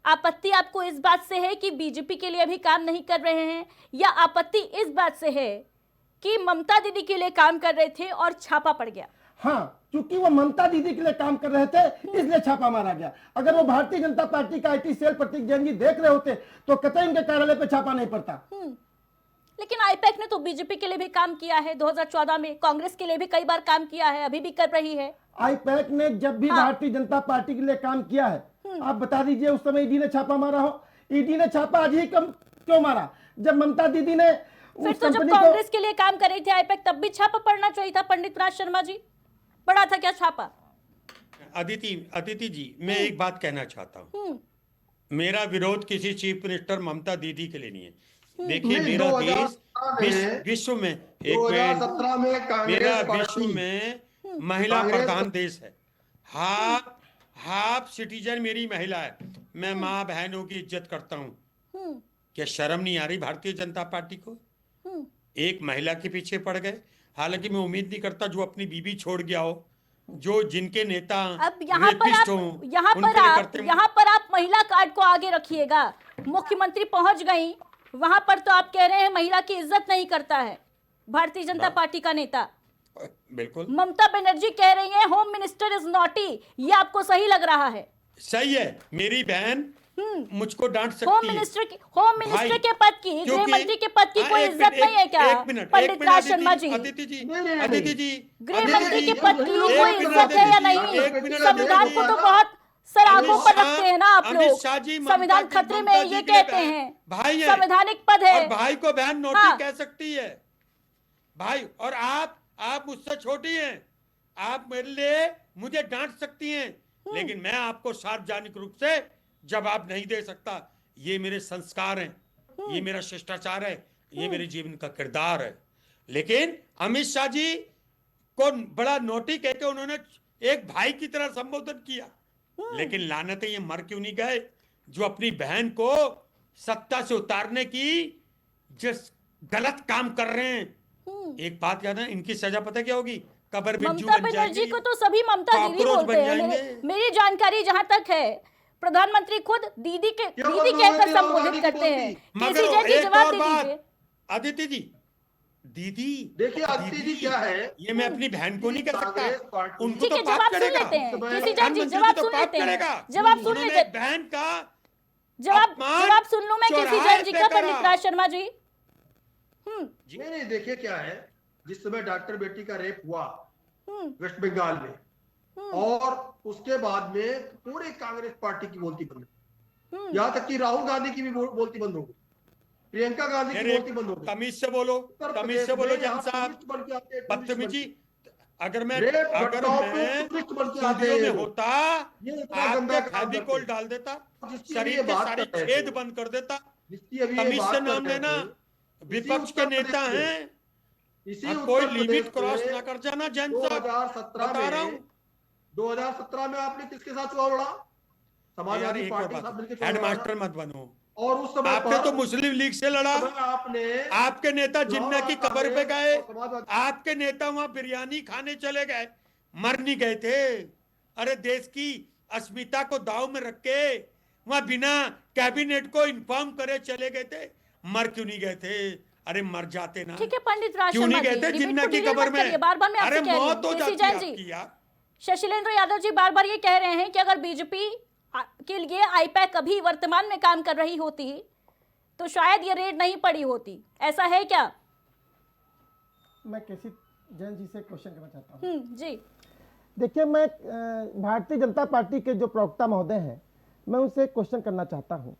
S1: आपत्ति आपको इस बात से है कि बीजेपी के लिए भी काम नहीं कर रहे हैं, या आपत्ति इस बात से है कि ममता दीदी के लिए काम कर रहे थे और छापा पड़ गया?
S5: हाँ, क्योंकि वो ममता दीदी के लिए काम कर रहे थे इसलिए छापा मारा गया। अगर वो भारतीय जनता पार्टी का आईटी सेल प्रतीक जैन जी देख रहे होते तो कतई उनके कार्यालय पे छापा नहीं पड़ता।
S1: लेकिन आईपैक ने तो बीजेपी के लिए भी काम किया है, 2014 में कांग्रेस के लिए भी कई बार काम किया है, अभी भी कर रही है।
S5: आईपैक ने जब भी भारतीय जनता पार्टी के लिए काम किया है, आप बता दीजिए उस समय ईडी ने छापा मारा हो? ईडी ने छापा आज ही क्यों मारा? जब ममता दीदी ने
S1: फिर तो जब कांग्रेस के लिए काम कर रही थी आईपैक, तब भी छापा पड़ना चाहिए था। पंडित राज शर्मा जी, पड़ा था क्या छापा?
S6: अदिति जी, मैं एक बात कहना चाहता हूँ, मेरा विरोध किसी चीफ मिनिस्टर ममता दीदी के लिए नहीं है। देखिए, मेरा देश विश्व में
S4: 2017 में
S6: मेरा
S4: कांग्रेस
S6: विश्व
S4: पार्टी
S6: में महिला प्रधान देश है। हाफ सिटीजन मेरी महिला है। मैं माँ बहनों की इज्जत करता हूँ। क्या शर्म नहीं आ रही भारतीय जनता पार्टी को? एक महिला के पीछे पड़ गए। हालांकि मैं उम्मीद नहीं करता जो अपनी बीबी छोड़ गया हो, जो जिनके नेता
S1: अब यहाँ पर आप महिला कार्ड को आगे रखिएगा। मुख्यमंत्री पहुंच गई वहां पर, तो आप कह रहे हैं महिला की इज्जत नहीं करता है भारतीय जनता पार्टी का नेता।
S6: बिल्कुल,
S1: ममता बनर्जी कह रही है होम मिनिस्टर इज नॉटी, ये आपको सही लग रहा है?
S6: सही है, मेरी बहन मुझको डांट सकती
S1: होम
S6: है।
S1: मिनिस्टर के पद की, गृह मंत्री के पद की कोई इज्जत नहीं है क्या? पंडित राज शर्मा जी,
S6: अदिति जी,
S1: गृह मंत्री के पद की कोई इज्जत है या नहीं? संविधान को तो बहुत सराहों पर रखते हैं ना आप लोग। संविधान खतरे में ये कहते हैं,
S6: भाई
S1: संवैधानिक पद है।
S6: और भाई को बहन नोटी कह सकती है भाई, और आप मुझसे छोटी हैं, आप मेरे लिए मुझे डांट सकती हैं, लेकिन मैं आपको सार्वजनिक रूप से जवाब नहीं दे सकता। ये मेरे संस्कार हैं, ये मेरा शिष्टाचार है, ये मेरे जीवन का किरदार है। लेकिन अमित शाह जी को बड़ा नोटी कहकर उन्होंने एक भाई की तरह संबोधन किया, लेकिन लानत ये मर क्यों नहीं गए जो अपनी बहन को सत्ता से उतारने की जिस गलत काम कर रहे हैं। एक बात याद है, इनकी सजा पता क्या होगी? कब्र में
S1: ममता बनर्जी को तो सभी ममता दीदी बोलते हैं। मेरी जानकारी जहां तक है, प्रधानमंत्री खुद दीदी कहकर संबोधित करते हैं। केसी जैन जी, जवाब दे दीजिए।
S6: आदित्य जी, दीदी
S4: देखिए, आदित्य जी क्या है,
S6: ये मैं अपनी बहन को नहीं कर सकता, उनको
S1: ठीक है,
S6: तो पाप
S1: जवाब सुन
S6: करेगा।
S1: लेते हैं। केसी जैन जी, जवाब सुन लेते हैं। जवाब सुन लेते हैं।
S6: बहन का
S1: जवाब सुन लूं मैं केसी जैन जी का? पंडित राज शर्मा जी,
S4: नहीं नहीं, देखिए क्या है, जिस समय डॉक्टर बेटी का रेप हुआ वेस्ट बंगाल में, और उसके बाद में पूरे कांग्रेस पार्टी की बोलती बंद, यहाँ तक कि राहुल गांधी की भी बोलती बंद हो गई, प्रियंका गांधी की बोलती बंद हो गई।
S6: तमीज से बोलो, तमीज से बोलो जन साहब, बदतमीजी। अगर मैं स्टूडियो में होता, आपके फेविकोल डाल देता, शरीर के सारे छेद बंद कर देता। तमीज से नाम लेना, विपक्ष के नेता हैं, कोई लिमिट क्रॉस ना कर जाना जन साहब, बता रहा हूँ।
S4: 2017 में आपने किसके साथ चुनाव लड़ा? समाजवादी पार्टी के साथ मिलकर चुनाव लड़ा।
S6: हेडमास्टर मत बनो।
S4: और उस समय
S6: आपने तो मुस्लिम लीग से लड़ा।
S4: आपने,
S6: आपके नेता जिन्ना की कब्र पे गए, आपके नेता वहां बिरयानी खाने चले गए, मर नहीं गए थे। अरे देश की अस्मिता को दाव में रख के वहां बिना कैबिनेट को इन्फॉर्म करे चले गए थे। मर क्यों नहीं गए थे? अरे मर जाते ना।
S1: ठीक है पंडित राज
S6: क्यों नहीं गए थे जिन्ना की कब्र में?
S1: बार-बार मैं
S6: अरे
S1: आपसे कह रही
S6: मौत हो
S1: हूं,
S6: जाती
S1: केसी जैन जी,
S6: आपकी यार।
S1: शशिलेंद्र यादव जी बार-बार ये कह रहे हैं कि अगर बीजेपी के लिए आईपैक अभी वर्तमान में काम कर रही होती तो शायद ये रेड नहीं पड़ी होती, ऐसा है क्या?
S5: मैं केसी जैन जी से क्वेश्चन करना चाहता हूँ।
S1: जी
S5: देखिए, मैं भारतीय जनता पार्टी के जो प्रवक्ता महोदय हैं, मैं उनसे क्वेश्चन करना चाहता हूँ।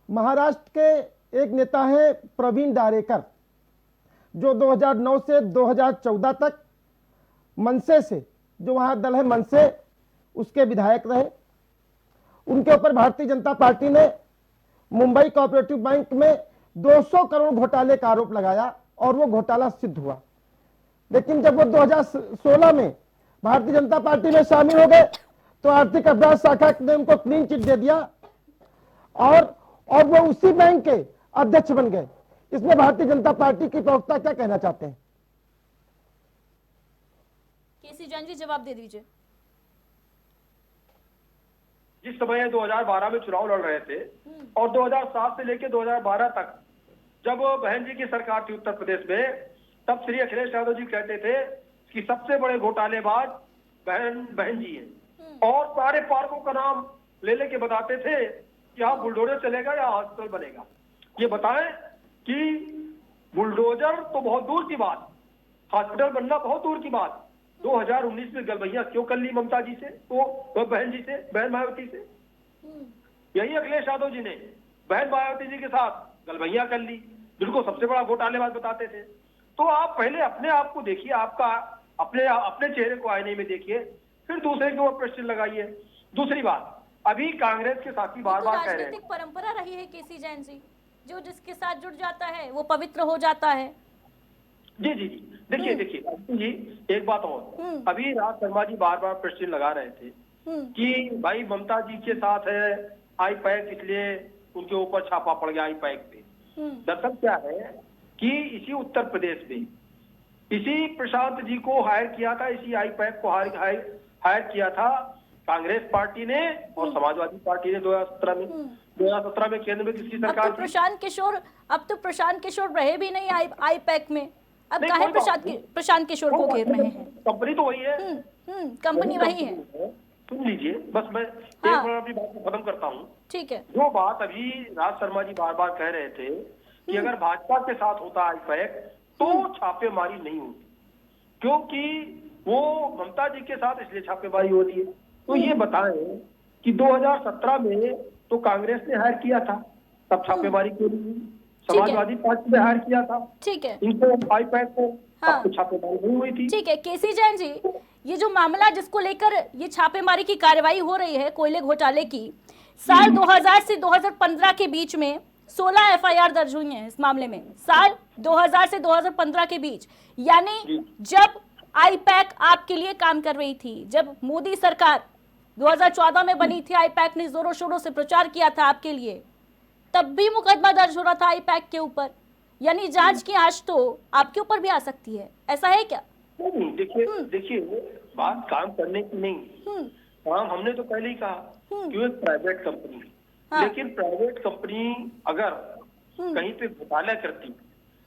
S5: महाराष्ट्र के एक नेता है प्रवीण दारेकर, जो 2009 से 2014 तक मनसे से, जो वहाँ दल है मनसे, उसके विधायक रहे। उनके ऊपर भारतीय जनता पार्टी ने मुंबई कोऑपरेटिव बैंक में 200 करोड़ घोटाले का आरोप लगाया और वो घोटाला सिद्ध हुआ। लेकिन जब वो 2016 में भारतीय जनता पार्टी में शामिल हो गए तो आर्थिक अपराध शाखा ने उनको क्लीन चिट दे दिया और वो उसी बैंक के अध्यक्ष बन गए। इसमें भारतीय जनता पार्टी की प्रवक्ता क्या कहना चाहते हैं?
S1: केसी जैन जी जवाब दे दीजिए।
S7: जिस समय 2012 में चुनाव लड़ रहे थे और 2007 से लेकर 2012 तक जब बहन जी की सरकार थी उत्तर प्रदेश में, तब श्री अखिलेश यादव जी कहते थे कि सबसे बड़े घोटालेबाज बहन जी हैं, और सारे पार्कों का नाम ले लेके बताते थे कि यहाँ बुलडोजर चलेगा या हॉस्पिटल बनेगा। ये बताएं कि बुलडोजर तो बहुत दूर की बात, हॉस्पिटल बनना बहुत दूर की बात। 2019 में गलबैया क्यों कर ली ममता जी से, वो बहन जी से, बहन मायावती से? यही अखिलेश यादव जी ने बहन मायावती जी के साथ गलबैया कर ली, जिनको सबसे बड़ा घोटालेबाज बताते थे। तो आप पहले अपने आप को देखिए, आपका अपने चेहरे को आईने में देखिए, फिर दूसरे के ऊपर प्रश्न लगाइए। दूसरी बात, अभी कांग्रेस के साथी बार बार कह रहे हैं,
S1: राजनीतिक परंपरा रही है केसी जैन जी, जो जिसके साथ जुड़ जाता है वो पवित्र हो जाता है।
S7: जी जी जी, देखिए जी, एक बात और, अभी राज शर्मा जी बार बार प्रश्न लगा रहे थे कि भाई ममता जी के साथ है आई पैक, इसलिए उनके ऊपर छापा पड़ गया आई पैक पे। दरअसल क्या है कि इसी उत्तर प्रदेश में इसी प्रशांत जी को हायर किया था, इसी आई पैक को हायर किया था कांग्रेस पार्टी ने और समाजवादी पार्टी ने 2017 में केंद्र में किसकी सरकार
S1: अब तो प्रशांत किशोर रहे भी नहीं आई पैक में, अब काहे प्रशांत किशोर को घेर रहे हैं?
S7: कंपनी तो वही है,
S1: कंपनी वही है।
S7: सुन लीजिए, बस मैं एक बार अपनी बात को खत्म करता हूँ।
S1: ठीक है।
S7: जो बात अभी राज शर्मा जी बार बार कह रहे थे कि अगर भाजपा के साथ होता आई पैक तो छापेमारी नहीं होती, क्योंकि वो ममता जी के साथ इसलिए छापेमारी होती है। तो ये बताएं कि 2017 में तो कांग्रेस ने हायर किया था, तब छापेमारी क्यों नहीं हुई? समाजवादी पार्टी ने हायर किया था,
S1: ठीक है,
S7: इनको आई पैक को छापेमारी नहीं हुई थी।
S1: ठीक है केसी जैन जी, ये जो मामला जिसको लेकर ये छापेमारी की कार्रवाई हो रही है कोयले घोटाले की, साल 2000 से 2015 के बीच में 16 एफआईआर दर्ज हुई हैं इस मामले में, साल 2000 से 2015 के बीच, यानी जब आईपैक आपके लिए काम कर रही थी, जब मोदी सरकार 2014 में बनी थी, आईपैक ने जोरों शोरों से प्रचार किया था आपके लिए, तब भी मुकदमा दर्ज हो रहा था आईपैक के ऊपर, यानी जांच की आंच तो आपके ऊपर भी आ सकती है, ऐसा है क्या?
S7: नहीं, देखिए बात काम करने की नहीं, काम हमने तो पहले ही कहा कि एक प्राइवेट कंपनी है, लेकिन प्राइवेट कंपनी अगर कहीं पे घोटाला करती,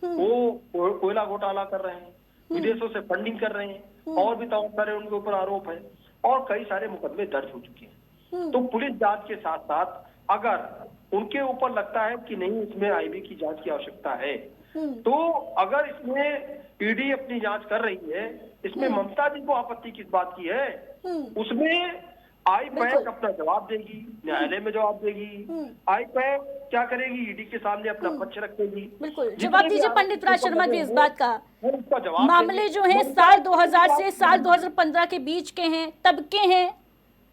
S7: वो कोयला घोटाला कर रहे हैं, विदेशों से फंडिंग कर रहे हैं, और भी तमाम सारे उनके ऊपर आरोप है और कई सारे मुकदमे दर्ज हो चुके हैं। तो पुलिस जांच के साथ साथ अगर उनके ऊपर लगता है कि नहीं इसमें आईबी की जांच की आवश्यकता है, तो अगर इसमें ईडी अपनी जांच कर रही है, इसमें ममता जी को आपत्ति किस बात की है? उसमें आईपैक अपना जवाब देगी, न्यायालय में जवाब देगी। आईपैक क्या करेगी? ईडी के सामने अपना पक्ष रखेगी।
S1: बिल्कुल,
S7: जितने
S1: जवाब
S7: भी
S1: दीजिए
S7: आरोप
S1: पंडित राज शर्मा जी इस
S7: हैं,
S1: बात का।
S7: वो उसका जवाब
S1: मामले
S7: देंगे।
S1: जो हैं साल 2000 से साल 2015 के बीच के हैं, तब के हैं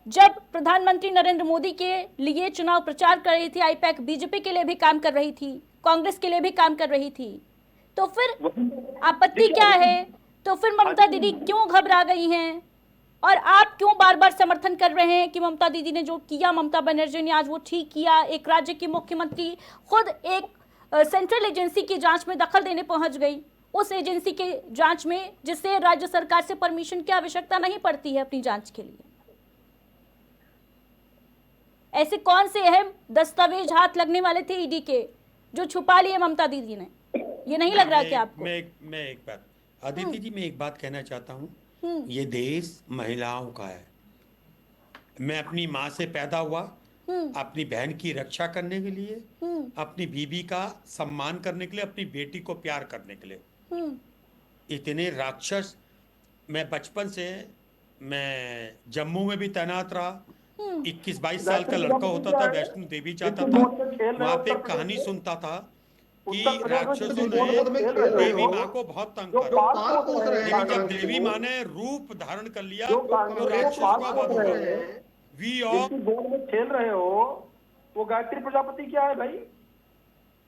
S1: जब प्रधानमंत्री नरेंद्र मोदी के लिए चुनाव प्रचार कर रही थी आईपैक, बीजेपी के लिए भी काम कर रही थी, कांग्रेस के लिए भी काम कर रही थी। तो फिर आपत्ति क्या है? तो फिर ममता दीदी क्यों घबरा गई हैं? और आप क्यों बार बार समर्थन कर रहे हैं कि ममता दीदी ने जो किया, ममता बनर्जी ने आज वो ठीक किया? एक राज्य की मुख्यमंत्री खुद एक सेंट्रल एजेंसी की जांच में दखल देने पहुंच गई, उस एजेंसी के जांच में जिससे राज्य सरकार से परमिशन की आवश्यकता नहीं पड़ती है अपनी जांच के लिए। ऐसे कौन से अहम दस्तावेज हाथ लगने वाले थे ईडी के जो छुपा लिए ममता दीदी ने? ये नहीं लग रहा कि आपको?
S6: मैं एक बात, अदिति जी, मैं एक बात कहना चाहता हूँ। ये देश महिलाओं का है। मैं अपनी माँ से पैदा हुआ अपनी बहन की रक्षा करने के लिए, अपनी बीवी का सम्मान करने के लिए, अपनी बेटी को प्यार करने के लिए। इतने राक्षस, मैं बचपन से मैं जम्मू में भी तैनात रहा। 21-22 साल का लड़का होता था, वैष्णो देवी जाता था, वहाँ पे एक कहानी सुनता था कि राक्षसों ने देवी माँ को बहुत तंग करा, लेकिन जब देवी माँ ने रूप धारण कर लिया तो राक्षसों का वध हो गया। वी ऑल
S7: बोर्ड में खेल रहे हो, वो गायत्री प्रजापति क्या है भाई?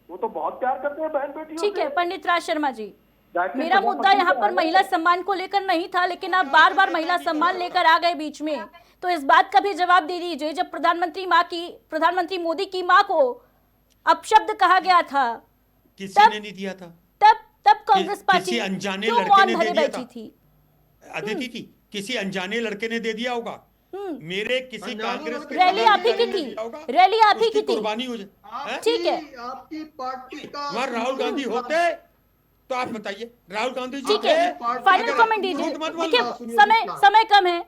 S7: वो तो बहुत प्यार करते हैं बहन बेटियों से।
S1: ठीक है पंडित राज शर्मा जी,
S7: गायत्री
S1: मेरा मुद्दा
S7: प्रजापति
S1: यहाँ
S7: क्या
S1: पर
S7: है?
S1: महिला सम्मान को लेकर नहीं था, लेकिन आप बार बार महिला सम्मान लेकर आ गए बीच में। तो इस बात का भी जवाब दे दीजिए, जब प्रधानमंत्री मोदी की माँ को अपशब्द कहा गया था,
S6: किसी ने नहीं दिया था।
S1: तब कांग्रेस पार्टी
S6: किसी अनजाने
S1: क्यों
S6: लड़के
S1: मौन
S6: ने
S1: भरे
S6: दे दिया
S1: बैठी
S6: था।
S1: थी?
S6: अदिति जी, किसी अनजाने लड़के ने दे दिया होगा। मेरे किसी कांग्रेस के
S1: रैली आप ही की थी, रैली आप ही की थी।
S6: कुर्बानी हो जाए।
S1: ठीक है,
S4: आपकी पार्टी का
S6: वहाँ राहुल गांधी होते तो आप बताइए, राहुल गांधी जी
S1: ठीक है, फाइनल कमेंट दीजिए। देखिए समय कम है,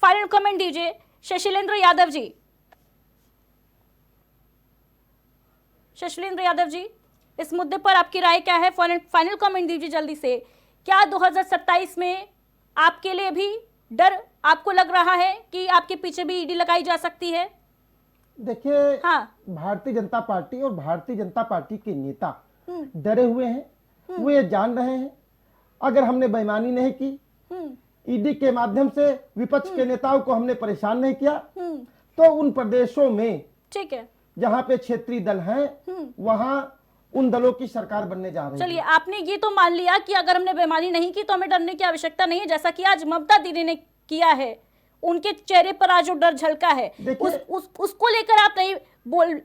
S1: फाइनल कमेंट दीजिए शशिलेंद्र यादव जी। शशिलेंद्र यादव जी, इस मुद्दे पर आपकी राय क्या है? फाइनल कमेंट दीजिए जल्दी से। क्या 2027 में आपके लिए भी डर आपको लग रहा है कि आपके पीछे भी ईडी लगाई जा सकती है?
S5: देखिए,
S1: हाँ,
S5: भारतीय जनता पार्टी और भारतीय जनता पार्टी के नेता डरे हुए हैं। वो ये जान रहे हैं अगर हमने बेईमानी नहीं की, ईडी के माध्यम से विपक्ष के नेताओं को हमने परेशान नहीं किया, तो उन प्रदेशों में
S1: ठीक है,
S5: जहां पे क्षेत्रीय दल हैं वहां उन दलों की सरकार बनने जा रही है।
S1: चलिए, आपने ये तो मान लिया कि अगर हमने बेईमानी नहीं की तो हमें डरने की आवश्यकता नहीं है, जैसा कि आज ममता दीदी ने किया है। उनके चेहरे पर आज जो डर झलका है उसको लेकर आप नहीं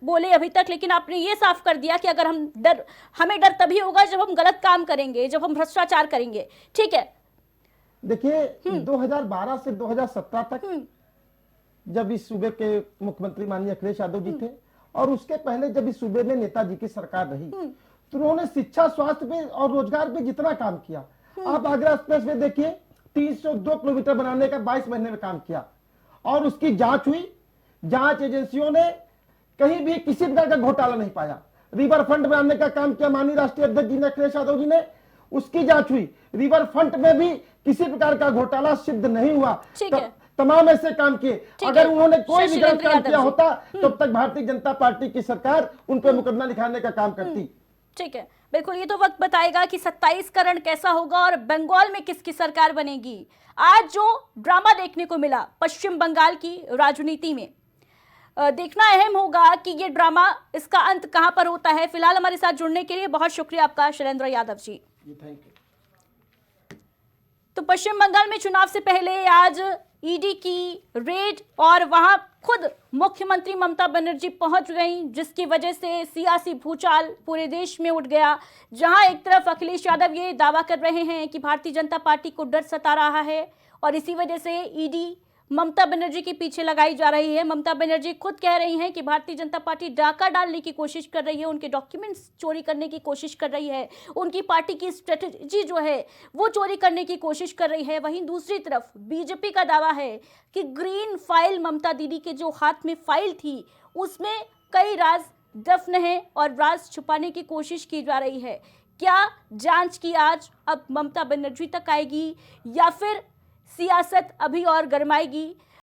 S1: बोले अभी तक, लेकिन आपने ये साफ कर दिया कि अगर हमें डर तभी होगा जब हम गलत काम करेंगे, जब हम भ्रष्टाचार करेंगे। ठीक है,
S5: देखिए 2012 से 2017 तक जब इस सूबे के मुख्यमंत्री माननीय अखिलेश यादव जी थे, और उसके पहले जब इस सूबे में नेताजी की सरकार रही, तो उन्होंने शिक्षा, स्वास्थ्य पे और रोजगार पे जितना काम किया, आप आगरा एक्सप्रेस वे देखिए, 302 किलोमीटर बनाने का 22 महीने में काम किया, और उसकी जांच हुई। जांच एजेंसियों ने कहीं भी किसी प्रकार का घोटाला नहीं पाया। रिवर फ्रंट बनाने का काम किया माननीय राष्ट्रीय अध्यक्ष जी ने, अखिलेश यादव जी ने, उसकी जांच हुई। रिवर फ्रंट में भी किसी प्रकार का घोटाला सिद्ध नहीं हुआ। तमाम ऐसे काम किए। अगर उन्होंने कोई भी गलत काम किया होता तो अब तक भारतीय जनता पार्टी की सरकार उन पर मुकदमा लिखाने का काम करती।
S1: ठीक है, बिल्कुल, ये तो वक्त बताएगा कि 27 का रण कैसा होगा और बंगाल में किसकी सरकार बनेगी। आज जो ड्रामा देखने को मिला पश्चिम बंगाल की राजनीति में, देखना अहम होगा कि ये ड्रामा, इसका अंत कहां पर होता है। फिलहाल हमारे साथ जुड़ने के लिए बहुत शुक्रिया आपका शैलेंद्र यादव जी।
S5: Thank you.
S1: तो पश्चिम बंगाल में चुनाव से पहले आज ईडी की रेड और वहां खुद मुख्यमंत्री ममता बनर्जी पहुंच गई, जिसकी वजह से सियासी भूचाल पूरे देश में उठ गया। जहां एक तरफ अखिलेश यादव ये दावा कर रहे हैं कि भारतीय जनता पार्टी को डर सता रहा है और इसी वजह से ईडी ममता बनर्जी के पीछे लगाई जा रही है। ममता बनर्जी खुद कह रही हैं कि भारतीय जनता पार्टी डाका डालने की कोशिश कर रही है, उनके डॉक्यूमेंट्स चोरी करने की कोशिश कर रही है, उनकी पार्टी की स्ट्रेटजी जो है वो चोरी करने की कोशिश कर रही है। वहीं दूसरी तरफ बीजेपी का दावा है कि ग्रीन फाइल, ममता दीदी के जो हाथ में फाइल थी उसमें कई राज दफन है और राज छुपाने की कोशिश की जा रही है। क्या जांच की आज अब ममता बनर्जी तक आएगी या फिर सियासत अभी और गरमाएगी?